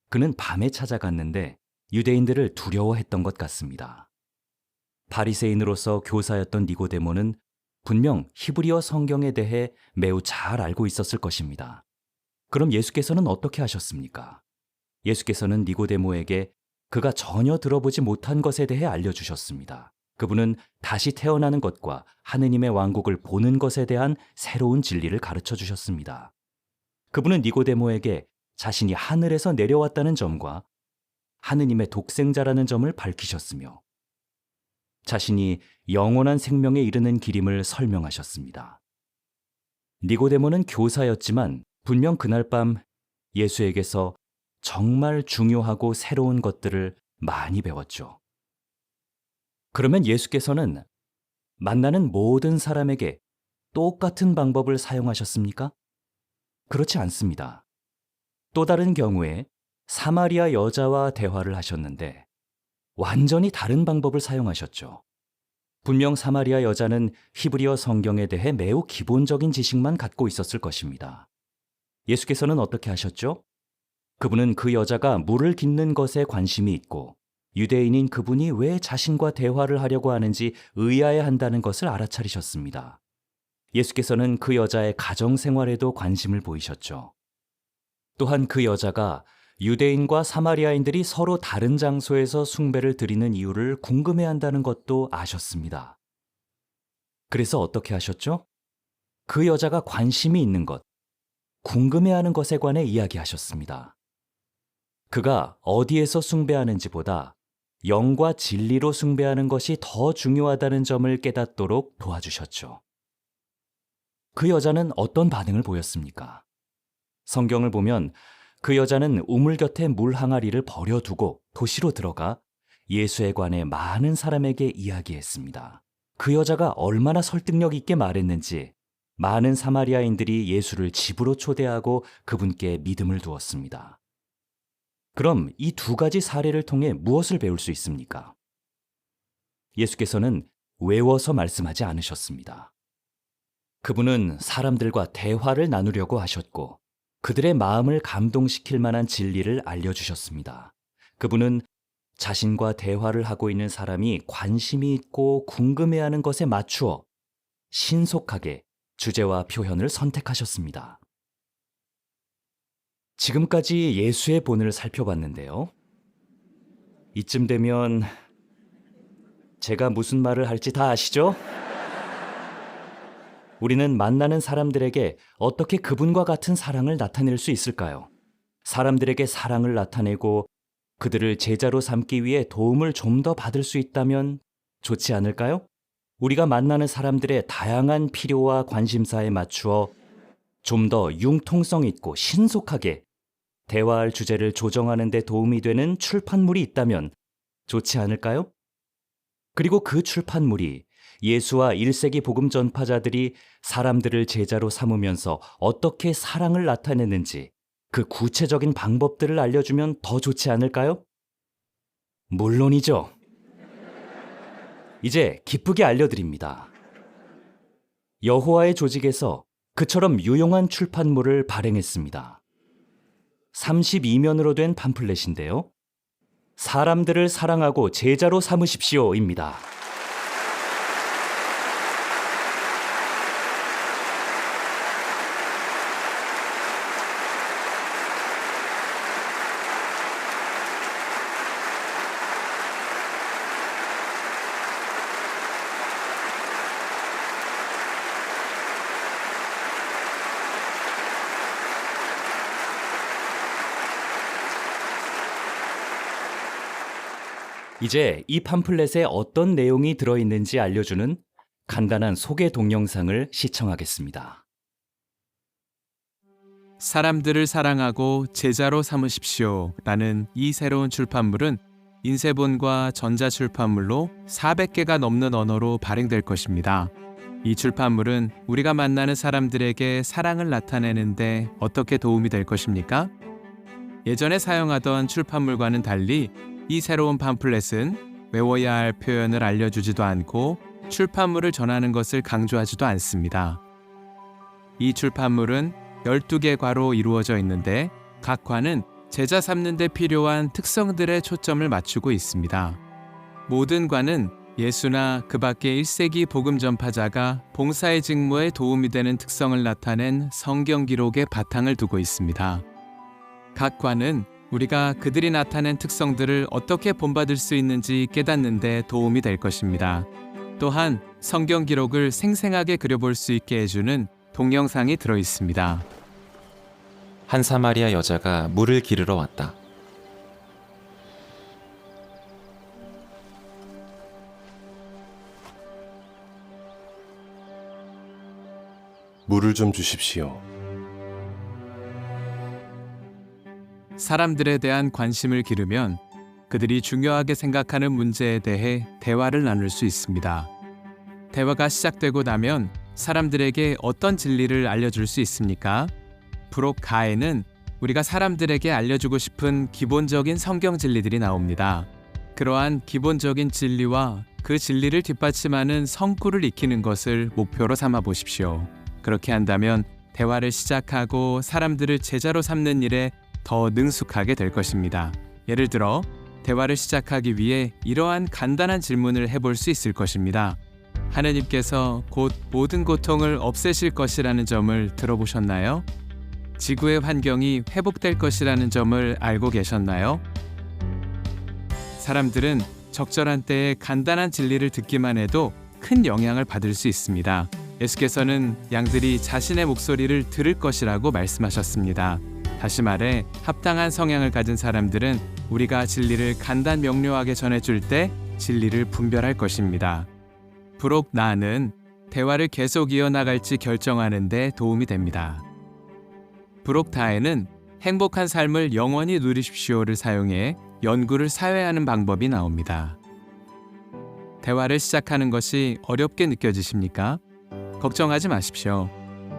Speaker 2: 그는 밤에 찾아갔는데 유대인들을 두려워했던 것 같습니다. 바리새인으로서 교사였던 니고데모는 분명 히브리어 성경에 대해 매우 잘 알고 있었을 것입니다. 그럼 예수께서는 어떻게 하셨습니까? 예수께서는 니고데모에게 그가 전혀 들어보지 못한 것에 대해 알려주셨습니다. 그분은 다시 태어나는 것과 하느님의 왕국을 보는 것에 대한 새로운 진리를 가르쳐 주셨습니다. 그분은 니고데모에게 자신이 하늘에서 내려왔다는 점과 하느님의 독생자라는 점을 밝히셨으며 자신이 영원한 생명에 이르는 길임을 설명하셨습니다. 니고데모는 교사였지만 분명 그날 밤 예수에게서 정말 중요하고 새로운 것들을 많이 배웠죠. 그러면 예수께서는 만나는 모든 사람에게 똑같은 방법을 사용하셨습니까? 그렇지 않습니다. 또 다른 경우에 사마리아 여자와 대화를 하셨는데 완전히 다른 방법을 사용하셨죠. 분명 사마리아 여자는 히브리어 성경에 대해 매우 기본적인 지식만 갖고 있었을 것입니다. 예수께서는 어떻게 하셨죠? 그분은 그 여자가 물을 깃는 것에 관심이 있고 유대인인 그분이 왜 자신과 대화를 하려고 하는지 의아해한다는 것을 알아차리셨습니다. 예수께서는 그 여자의 가정 생활에도 관심을 보이셨죠. 또한 그 여자가 유대인과 사마리아인들이 서로 다른 장소에서 숭배를 드리는 이유를 궁금해한다는 것도 아셨습니다. 그래서 어떻게 하셨죠? 그 여자가 관심이 있는 것, 궁금해하는 것에 관해 이야기하셨습니다. 그가 어디에서 숭배하는지보다 영과 진리로 숭배하는 것이 더 중요하다는 점을 깨닫도록 도와주셨죠. 그 여자는 어떤 반응을 보였습니까? 성경을 보면 그 여자는 우물 곁에 물 항아리를 버려두고 도시로 들어가 예수에 관해 많은 사람에게 이야기했습니다. 그 여자가 얼마나 설득력 있게 말했는지 많은 사마리아인들이 예수를 집으로 초대하고 그분께 믿음을 두었습니다. 그럼 이 두 가지 사례를 통해 무엇을 배울 수 있습니까? 예수께서는 외워서 말씀하지 않으셨습니다. 그분은 사람들과 대화를 나누려고 하셨고 그들의 마음을 감동시킬 만한 진리를 알려주셨습니다. 그분은 자신과 대화를 하고 있는 사람이 관심이 있고 궁금해하는 것에 맞추어 신속하게 주제와 표현을 선택하셨습니다. 지금까지 예수의 본을 살펴봤는데요. 이쯤 되면 제가 무슨 말을 할지 다 아시죠? 우리는 만나는 사람들에게 어떻게 그분과 같은 사랑을 나타낼 수 있을까요? 사람들에게 사랑을 나타내고 그들을 제자로 삼기 위해 도움을 좀 더 받을 수 있다면 좋지 않을까요? 우리가 만나는 사람들의 다양한 필요와 관심사에 맞추어 좀 더 융통성 있고 신속하게 대화할 주제를 조정하는 데 도움이 되는 출판물이 있다면 좋지 않을까요? 그리고 그 출판물이 예수와 1세기 복음 전파자들이 사람들을 제자로 삼으면서 어떻게 사랑을 나타내는지 그 구체적인 방법들을 알려주면 더 좋지 않을까요? 물론이죠. 이제 기쁘게 알려드립니다. 여호와의 조직에서 그처럼 유용한 출판물을 발행했습니다. 32면으로 된 팜플렛인데요. 사람들을 사랑하고 제자로 삼으십시오입니다. 이제 이 팜플렛에 어떤 내용이 들어있는지 알려주는 간단한 소개 동영상을 시청하겠습니다.
Speaker 9: 사람들을 사랑하고 제자로 삼으십시오 라는 이 새로운 출판물은 인쇄본과 전자출판물로 400개가 넘는 언어로 발행될 것입니다. 이 출판물은 우리가 만나는 사람들에게 사랑을 나타내는데 어떻게 도움이 될 것입니까? 예전에 사용하던 출판물과는 달리 이 새로운 팜플렛은 외워야 할 표현을 알려주지도 않고 출판물을 전하는 것을 강조하지도 않습니다. 이 출판물은 12개 과로 이루어져 있는데 각 과는 제자 삼는 데 필요한 특성들에 초점을 맞추고 있습니다. 모든 과는 예수나 그 밖의 1세기 복음 전파자가 봉사의 직무에 도움이 되는 특성을 나타낸 성경 기록의 바탕을 두고 있습니다. 각 과는 우리가 그들이 나타낸 특성들을 어떻게 본받을 수 있는지 깨닫는 데 도움이 될 것입니다. 또한 성경 기록을 생생하게 그려볼 수 있게 해주는 동영상이 들어 있습니다.
Speaker 10: 한 사마리아 여자가 물을 기르러 왔다.
Speaker 11: 물을 좀 주십시오.
Speaker 9: 사람들에 대한 관심을 기르면 그들이 중요하게 생각하는 문제에 대해 대화를 나눌 수 있습니다. 대화가 시작되고 나면 사람들에게 어떤 진리를 알려줄 수 있습니까? 부록 가에는 우리가 사람들에게 알려주고 싶은 기본적인 성경 진리들이 나옵니다. 그러한 기본적인 진리와 그 진리를 뒷받침하는 성구를 익히는 것을 목표로 삼아 보십시오. 그렇게 한다면 대화를 시작하고 사람들을 제자로 삼는 일에 더 능숙하게 될 것입니다. 예를 들어 대화를 시작하기 위해 이러한 간단한 질문을 해볼 수 있을 것입니다. 하느님께서 곧 모든 고통을 없애실 것이라는 점을 들어보셨나요? 지구의 환경이 회복될 것이라는 점을 알고 계셨나요? 사람들은 적절한 때에 간단한 진리를 듣기만 해도 큰 영향을 받을 수 있습니다. 예수께서는 양들이 자신의 목소리를 들을 것이라고 말씀하셨습니다. 다시 말해 합당한 성향을 가진 사람들은 우리가 진리를 간단 명료하게 전해줄 때 진리를 분별할 것입니다. 부록 나는 대화를 계속 이어나갈지 결정하는 데 도움이 됩니다. 부록 다에는 행복한 삶을 영원히 누리십시오를 사용해 연구를 사회하는 방법이 나옵니다. 대화를 시작하는 것이 어렵게 느껴지십니까? 걱정하지 마십시오.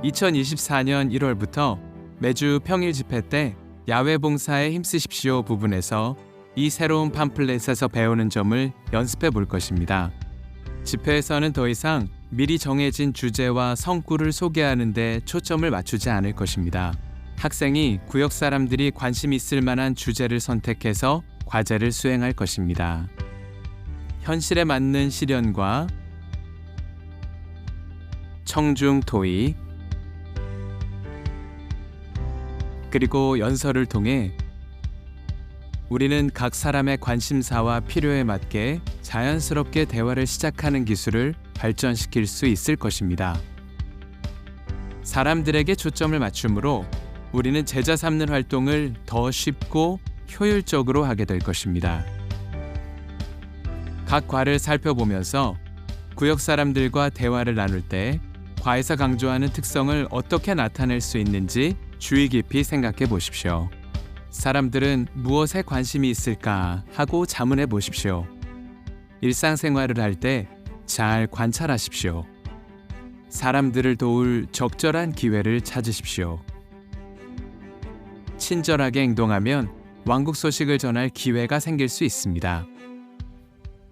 Speaker 9: 2024년 1월부터 매주 평일 집회 때 야외 봉사에 힘쓰십시오 부분에서 이 새로운 팜플렛에서 배우는 점을 연습해 볼 것입니다. 집회에서는 더 이상 미리 정해진 주제와 성구를 소개하는 데 초점을 맞추지 않을 것입니다. 학생이 구역 사람들이 관심 있을 만한 주제를 선택해서 과제를 수행할 것입니다. 현실에 맞는 시련과 청중 토의 그리고 연설을 통해 우리는 각 사람의 관심사와 필요에 맞게 자연스럽게 대화를 시작하는 기술을 발전시킬 수 있을 것입니다. 사람들에게 초점을 맞춤으로 우리는 제자 삼는 활동을 더 쉽고 효율적으로 하게 될 것입니다. 각 과를 살펴보면서 구역 사람들과 대화를 나눌 때 과에서 강조하는 특성을 어떻게 나타낼 수 있는지 주의 깊이 생각해 보십시오. 사람들은 무엇에 관심이 있을까 하고 자문해 보십시오. 일상생활을 할 때 잘 관찰하십시오. 사람들을 도울 적절한 기회를 찾으십시오. 친절하게 행동하면 왕국 소식을 전할 기회가 생길 수 있습니다.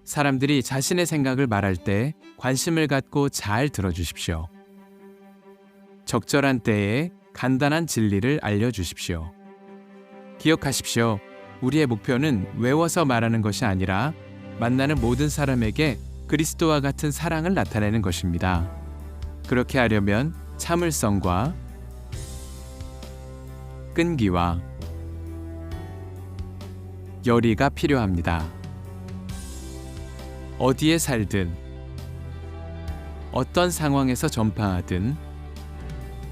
Speaker 9: 사람들이 자신의 생각을 말할 때 관심을 갖고 잘 들어주십시오. 적절한 때에 간단한 진리를 알려주십시오. 기억하십시오. 우리의 목표는 외워서 말하는 것이 아니라 만나는 모든 사람에게 그리스도와 같은 사랑을 나타내는 것입니다. 그렇게 하려면 참을성과 끈기와 열의가 필요합니다. 어디에 살든 어떤 상황에서 전파하든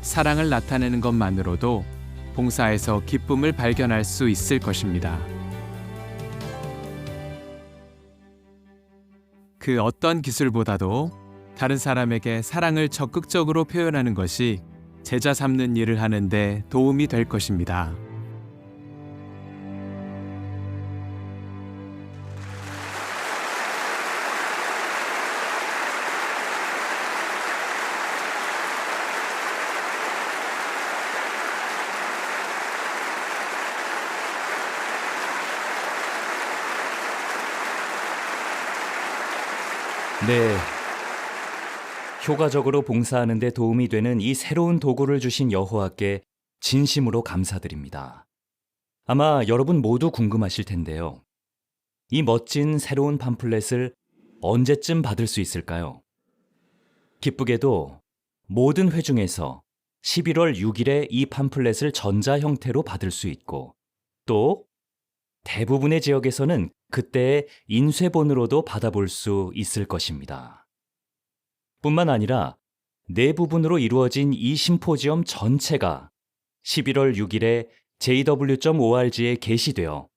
Speaker 9: 사랑을 나타내는 것만으로도 봉사에서 기쁨을 발견할 수 있을 것입니다. 그 어떤 기술보다도 다른 사람에게 사랑을 적극적으로 표현하는 것이 제자 삼는 일을 하는데 도움이 될 것입니다.
Speaker 2: 네. 효과적으로 봉사하는 데 도움이 되는 이 새로운 도구를 주신 여호와께 진심으로 감사드립니다. 아마 여러분 모두 궁금하실 텐데요. 이 멋진 새로운 팜플렛을 언제쯤 받을 수 있을까요? 기쁘게도 모든 회중에서 11월 6일에 이 팜플렛을 전자 형태로 받을 수 있고 또 대부분의 지역에서는 그때의 인쇄본으로도 받아볼 수 있을 것입니다. 뿐만 아니라 네 부분으로 이루어진 이 심포지엄 전체가 11월 6일에 jw.org에 게시되어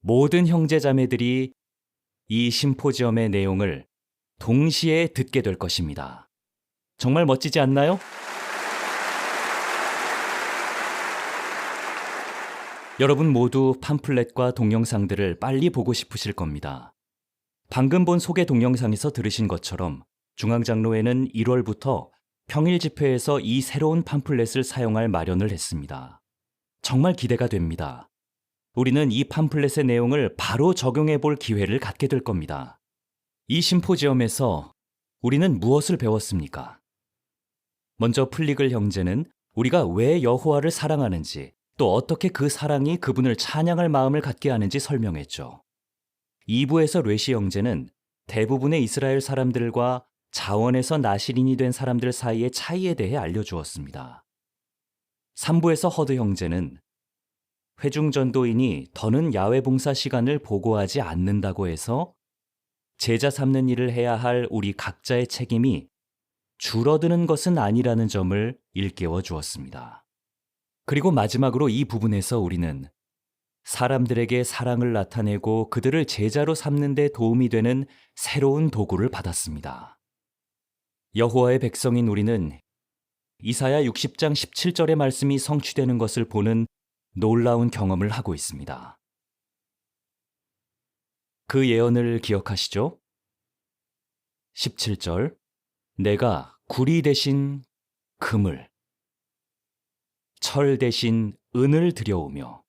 Speaker 2: 모든 형제자매들이 이 심포지엄의 내용을 동시에 듣게 될 것입니다. 정말 멋지지 않나요? 여러분 모두 팜플렛과 동영상들을 빨리 보고 싶으실 겁니다. 방금 본 소개 동영상에서 들으신 것처럼 중앙장로회는 1월부터 평일 집회에서 이 새로운 팜플렛을 사용할 마련을 했습니다. 정말 기대가 됩니다. 우리는 이 팜플렛의 내용을 바로 적용해 볼 기회를 갖게 될 겁니다. 이 심포지엄에서 우리는 무엇을 배웠습니까? 먼저 플리글 형제는 우리가 왜 여호와를 사랑하는지 또 어떻게 그 사랑이 그분을 찬양할 마음을 갖게 하는지 설명했죠. 2부에서 뢰시 형제는 대부분의 이스라엘 사람들과 자원에서 나시린이 된 사람들 사이의 차이에 대해 알려주었습니다. 3부에서 허드 형제는 회중 전도인이 더는 야외 봉사 시간을 보고하지 않는다고 해서 제자 삼는 일을 해야 할 우리 각자의 책임이 줄어드는 것은 아니라는 점을 일깨워 주었습니다. 그리고 마지막으로 이 부분에서 우리는 사람들에게 사랑을 나타내고 그들을 제자로 삼는 데 도움이 되는 새로운 도구를 받았습니다. 여호와의 백성인 우리는 이사야 60장 17절의 말씀이 성취되는 것을 보는 놀라운 경험을 하고 있습니다. 그 예언을 기억하시죠? 17절, 내가 구리 대신 금을, 철 대신 은을 들여오며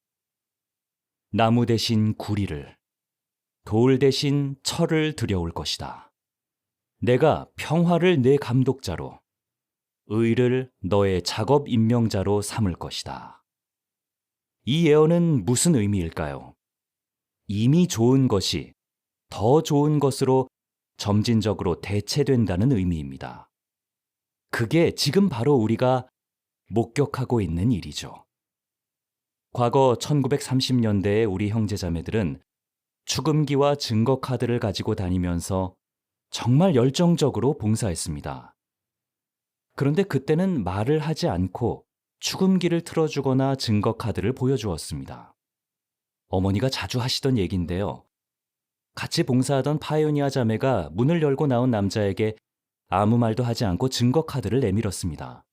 Speaker 2: 나무 대신 구리를, 돌 대신 철을 들여올 것이다. 내가 평화를 내 감독자로, 의를 너의 작업 임명자로 삼을 것이다. 이 예언은 무슨 의미일까요? 이미 좋은 것이 더 좋은 것으로 점진적으로 대체된다는 의미입니다. 그게 지금 바로 우리가 목격하고 있는 일이죠. 과거 1930년대에 우리 형제자매들은 축음기와 증거 카드를 가지고 다니면서 정말 열정적으로 봉사했습니다. 그런데 그때는 말을 하지 않고 축음기를 틀어주거나 증거 카드를 보여주었습니다. 어머니가 자주 하시던 얘기인데요. 같이 봉사하던 파이오니아 자매가 문을 열고 나온 남자에게 아무 말도 하지 않고 증거 카드를 내밀었습니다.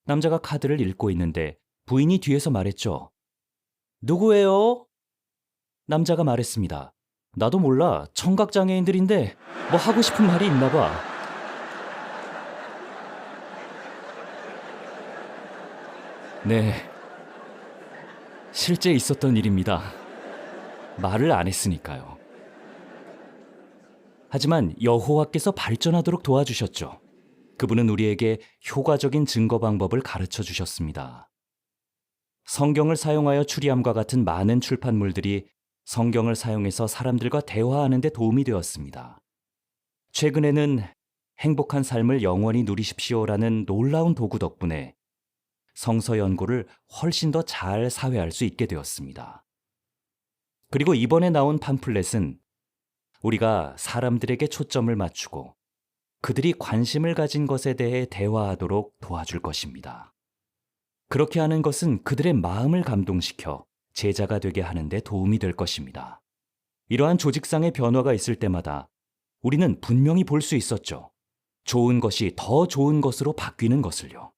Speaker 2: 남자가 카드를 읽고 있는데 부인이 뒤에서 말했죠. 누구예요? 남자가 말했습니다. 나도 몰라. 청각장애인들인데 뭐 하고 싶은 말이 있나 봐. 네, 실제 있었던 일입니다. 말을 안 했으니까요. 하지만 여호와께서 발전하도록 도와주셨죠. 그분은 우리에게 효과적인 증거 방법을 가르쳐 주셨습니다. 성경을 사용하여 출이함과 같은 많은 출판물들이 성경을 사용해서 사람들과 대화하는 데 도움이 되었습니다. 최근에는 행복한 삶을 영원히 누리십시오라는 놀라운 도구 덕분에 성서 연구를 훨씬 더 잘 사회할 수 있게 되었습니다. 그리고 이번에 나온 팜플렛은 우리가 사람들에게 초점을 맞추고 그들이 관심을 가진 것에 대해 대화하도록 도와줄 것입니다. 그렇게 하는 것은 그들의 마음을 감동시켜 제자가 되게 하는 데 도움이 될 것입니다. 이러한 조직상의 변화가 있을 때마다 우리는 분명히 볼 수 있었죠. 좋은 것이 더 좋은 것으로 바뀌는 것을요.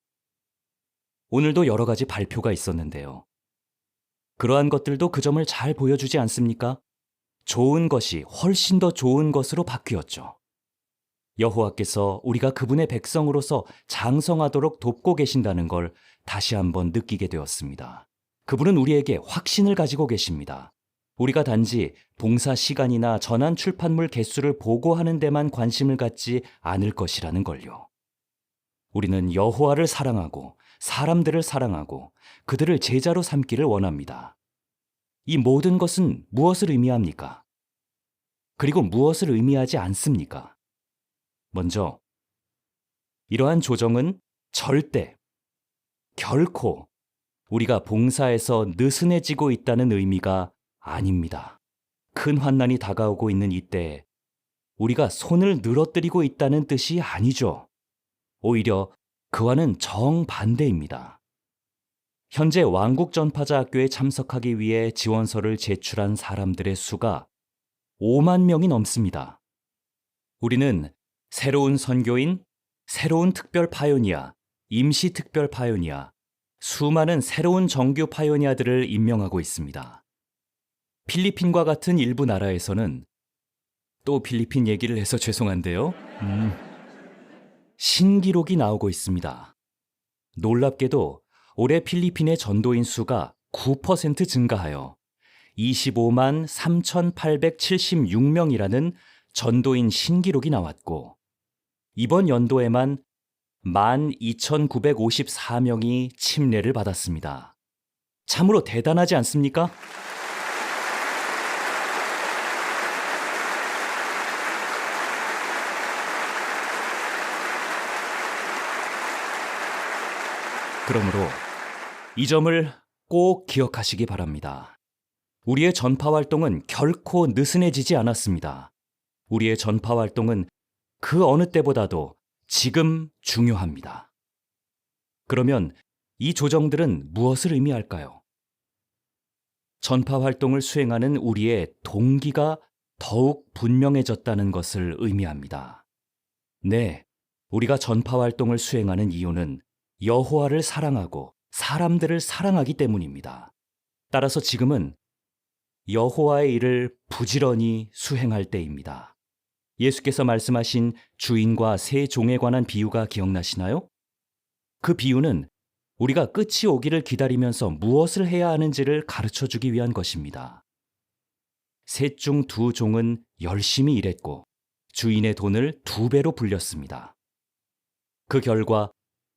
Speaker 2: 오늘도 여러 가지 발표가 있었는데요. 그러한 것들도 그 점을 잘 보여주지 않습니까? 좋은 것이 훨씬 더 좋은 것으로 바뀌었죠. 여호와께서 우리가 그분의 백성으로서 장성하도록 돕고 계신다는 걸 다시 한번 느끼게 되었습니다. 그분은 우리에게 확신을 가지고 계십니다. 우리가 단지 봉사 시간이나 전한 출판물 개수를 보고하는 데만 관심을 갖지 않을 것이라는 걸요. 우리는 여호와를 사랑하고 사람들을 사랑하고 그들을 제자로 삼기를 원합니다. 이 모든 것은 무엇을 의미합니까? 그리고 무엇을 의미하지 않습니까? 먼저, 이러한 조정은 절대, 결코 우리가 봉사에서 느슨해지고 있다는 의미가 아닙니다. 큰 환난이 다가오고 있는 이때에 우리가 손을 늘어뜨리고 있다는 뜻이 아니죠. 오히려 그와는 정반대입니다. 현재 왕국전파자학교에 참석하기 위해 지원서를 제출한 사람들의 수가 5만 명이 넘습니다. 우리는 새로운 선교인, 새로운 특별 파요니아, 임시 특별 파요니아, 수많은 새로운 정규 파요니아들을 임명하고 있습니다. 필리핀과 같은 일부 나라에서는 또 필리핀 얘기를 해서 죄송한데요. 신기록이 나오고 있습니다. 놀랍게도 올해 필리핀의 전도인 수가 9% 증가하여 25만 3,876명이라는 전도인 신기록이 나왔고 이번 연도에만 12,954명이 침례를 받았습니다. 참으로 대단하지 않습니까? 그러므로 이 점을 꼭 기억하시기 바랍니다. 우리의 전파 활동은 결코 느슨해지지 않았습니다. 우리의 전파 활동은 그 어느 때보다도 지금 중요합니다. 그러면 이 조정들은 무엇을 의미할까요? 전파 활동을 수행하는 우리의 동기가 더욱 분명해졌다는 것을 의미합니다. 네, 우리가 전파 활동을 수행하는 이유는 여호와를 사랑하고 사람들을 사랑하기 때문입니다. 따라서 지금은 여호와의 일을 부지런히 수행할 때입니다. 예수께서 말씀하신 주인과 새 종에 관한 비유가 기억나시나요? 그 비유는 우리가 끝이 오기를 기다리면서 무엇을 해야 하는지를 가르쳐주기 위한 것입니다. 셋 중 2종은 열심히 일했고 주인의 돈을 2배로 불렸습니다. 그 결과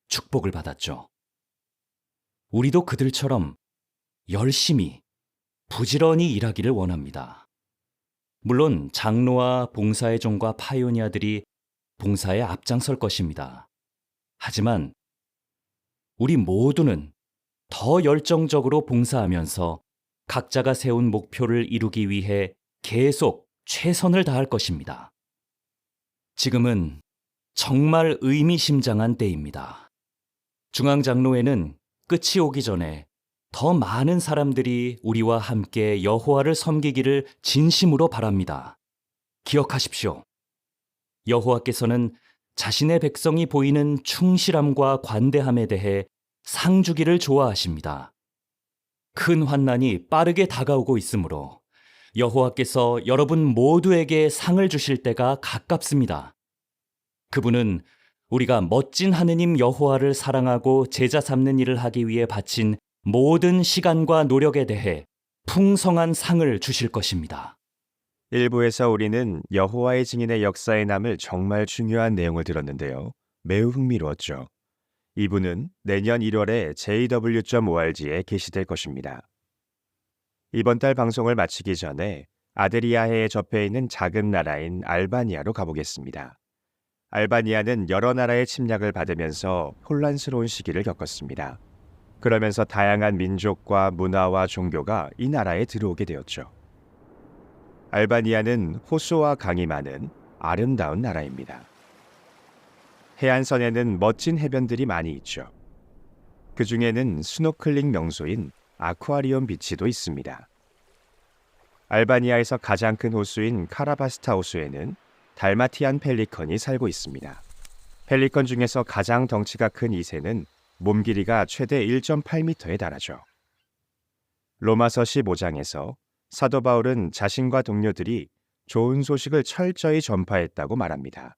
Speaker 2: 축복을 받았죠. 우리도 그들처럼 열심히, 부지런히 일하기를 원합니다. 물론 장로와 봉사의 종과 파이오니아들이 봉사에 앞장설 것입니다. 하지만 우리 모두는 더 열정적으로 봉사하면서 각자가 세운 목표를 이루기 위해 계속 최선을 다할 것입니다. 지금은 정말 의미심장한 때입니다. 중앙장로회는 끝이 오기 전에 더 많은 사람들이 우리와 함께 여호와를 섬기기를 진심으로 바랍니다. 기억하십시오. 여호와께서는 자신의 백성이 보이는 충실함과 관대함에 대해 상 주기를 좋아하십니다. 큰 환난이 빠르게 다가오고 있으므로 여호와께서 여러분 모두에게 상을 주실 때가 가깝습니다. 그분은 우리가 멋진 하느님 여호와를 사랑하고 제자 삼는 일을 하기 위해 바친 모든 시간과 노력에 대해 풍성한 상을 주실 것입니다.
Speaker 1: 1부에서 우리는 여호와의 증인의 역사에 남을 정말 중요한 내용을 들었는데요. 매우 흥미로웠죠. 2부는 내년 1월에 jw.org에 게시될 것입니다. 이번 달 방송을 마치기 전에 아드리아해에 접해 있는 작은 나라인 알바니아로 가보겠습니다. 알바니아는 여러 나라의 침략을 받으면서 혼란스러운 시기를 겪었습니다. 그러면서 다양한 민족과 문화와 종교가 이 나라에 들어오게 되었죠. 알바니아는 호수와 강이 많은 아름다운 나라입니다. 해안선에는 멋진 해변들이 많이 있죠. 그 중에는 스노클링 명소인 아쿠아리움 비치도 있습니다. 알바니아에서 가장 큰 호수인 카라바스타 호수에는 달마티안 펠리컨이 살고 있습니다. 펠리컨 중에서 가장 덩치가 큰 이 새는 몸 길이가 최대 1.8m에 달하죠. 로마서 15장에서 사도 바울은 자신과 동료들이 좋은 소식을 철저히 전파했다고 말합니다.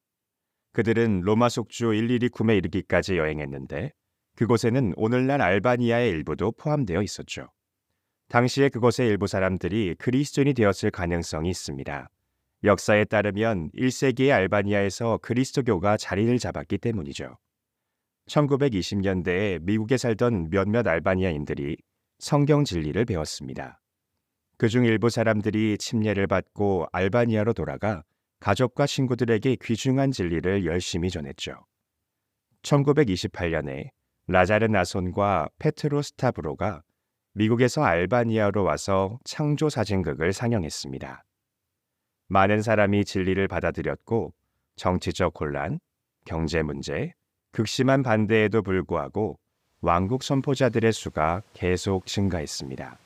Speaker 1: 그들은 로마 속주 일리리쿰에 이르기까지 여행했는데 그곳에는 오늘날 알바니아의 일부도 포함되어 있었죠. 당시에 그곳의 일부 사람들이 그리스도인이 되었을 가능성이 있습니다. 역사에 따르면 1세기의 알바니아에서 그리스도교가 자리를 잡았기 때문이죠. 1920년대에 미국에 살던 몇몇 알바니아인들이 성경 진리를 배웠습니다. 그중 일부 사람들이 침례를 받고 알바니아로 돌아가 가족과 친구들에게 귀중한 진리를 열심히 전했죠. 1928년에 라자르 나손과 페트로 스타브로가 미국에서 알바니아로 와서 창조 사진극을 상영했습니다. 많은 사람이 진리를 받아들였고 정치적 혼란, 경제 문제, 극심한 반대에도 불구하고 왕국 선포자들의 수가 계속 증가했습니다.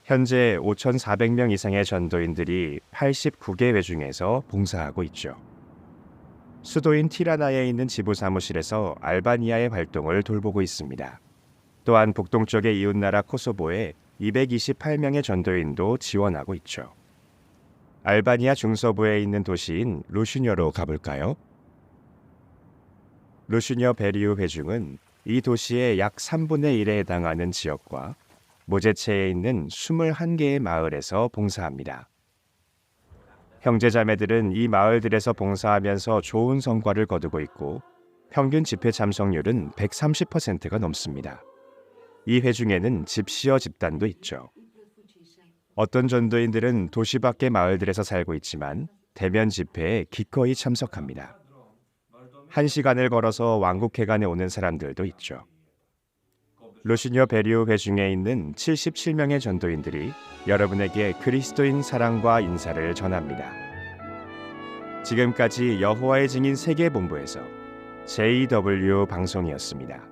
Speaker 1: 현재 5,400명 이상의 전도인들이 89개 회중에서 봉사하고 있죠. 수도인 티라나에 있는 지부 사무실에서 알바니아의 활동을 돌보고 있습니다. 또한 북동쪽의 이웃나라 코소보에 228명의 전도인도 지원하고 있죠. 알바니아 중서부에 있는 도시인 루슈녀로 가볼까요? 루슈녀 베리우 회중은 이 도시의 약 3분의 1에 해당하는 지역과 모제체에 있는 21개의 마을에서 봉사합니다. 형제자매들은 이 마을들에서 봉사하면서 좋은 성과를 거두고 있고 평균 집회 참석률은 130%가 넘습니다. 이 회중에는 집시어 집단도 있죠. 어떤 전도인들은 도시 밖의 마을들에서 살고 있지만 대면 집회에 기꺼이 참석합니다. 1시간을 걸어서 왕국회관에 오는 사람들도 있죠. 루시녀 베리우 회중에 있는 77명의 전도인들이 여러분에게 그리스도인 사랑과 인사를 전합니다. 지금까지 여호와의 증인 세계본부에서 JW 방송이었습니다.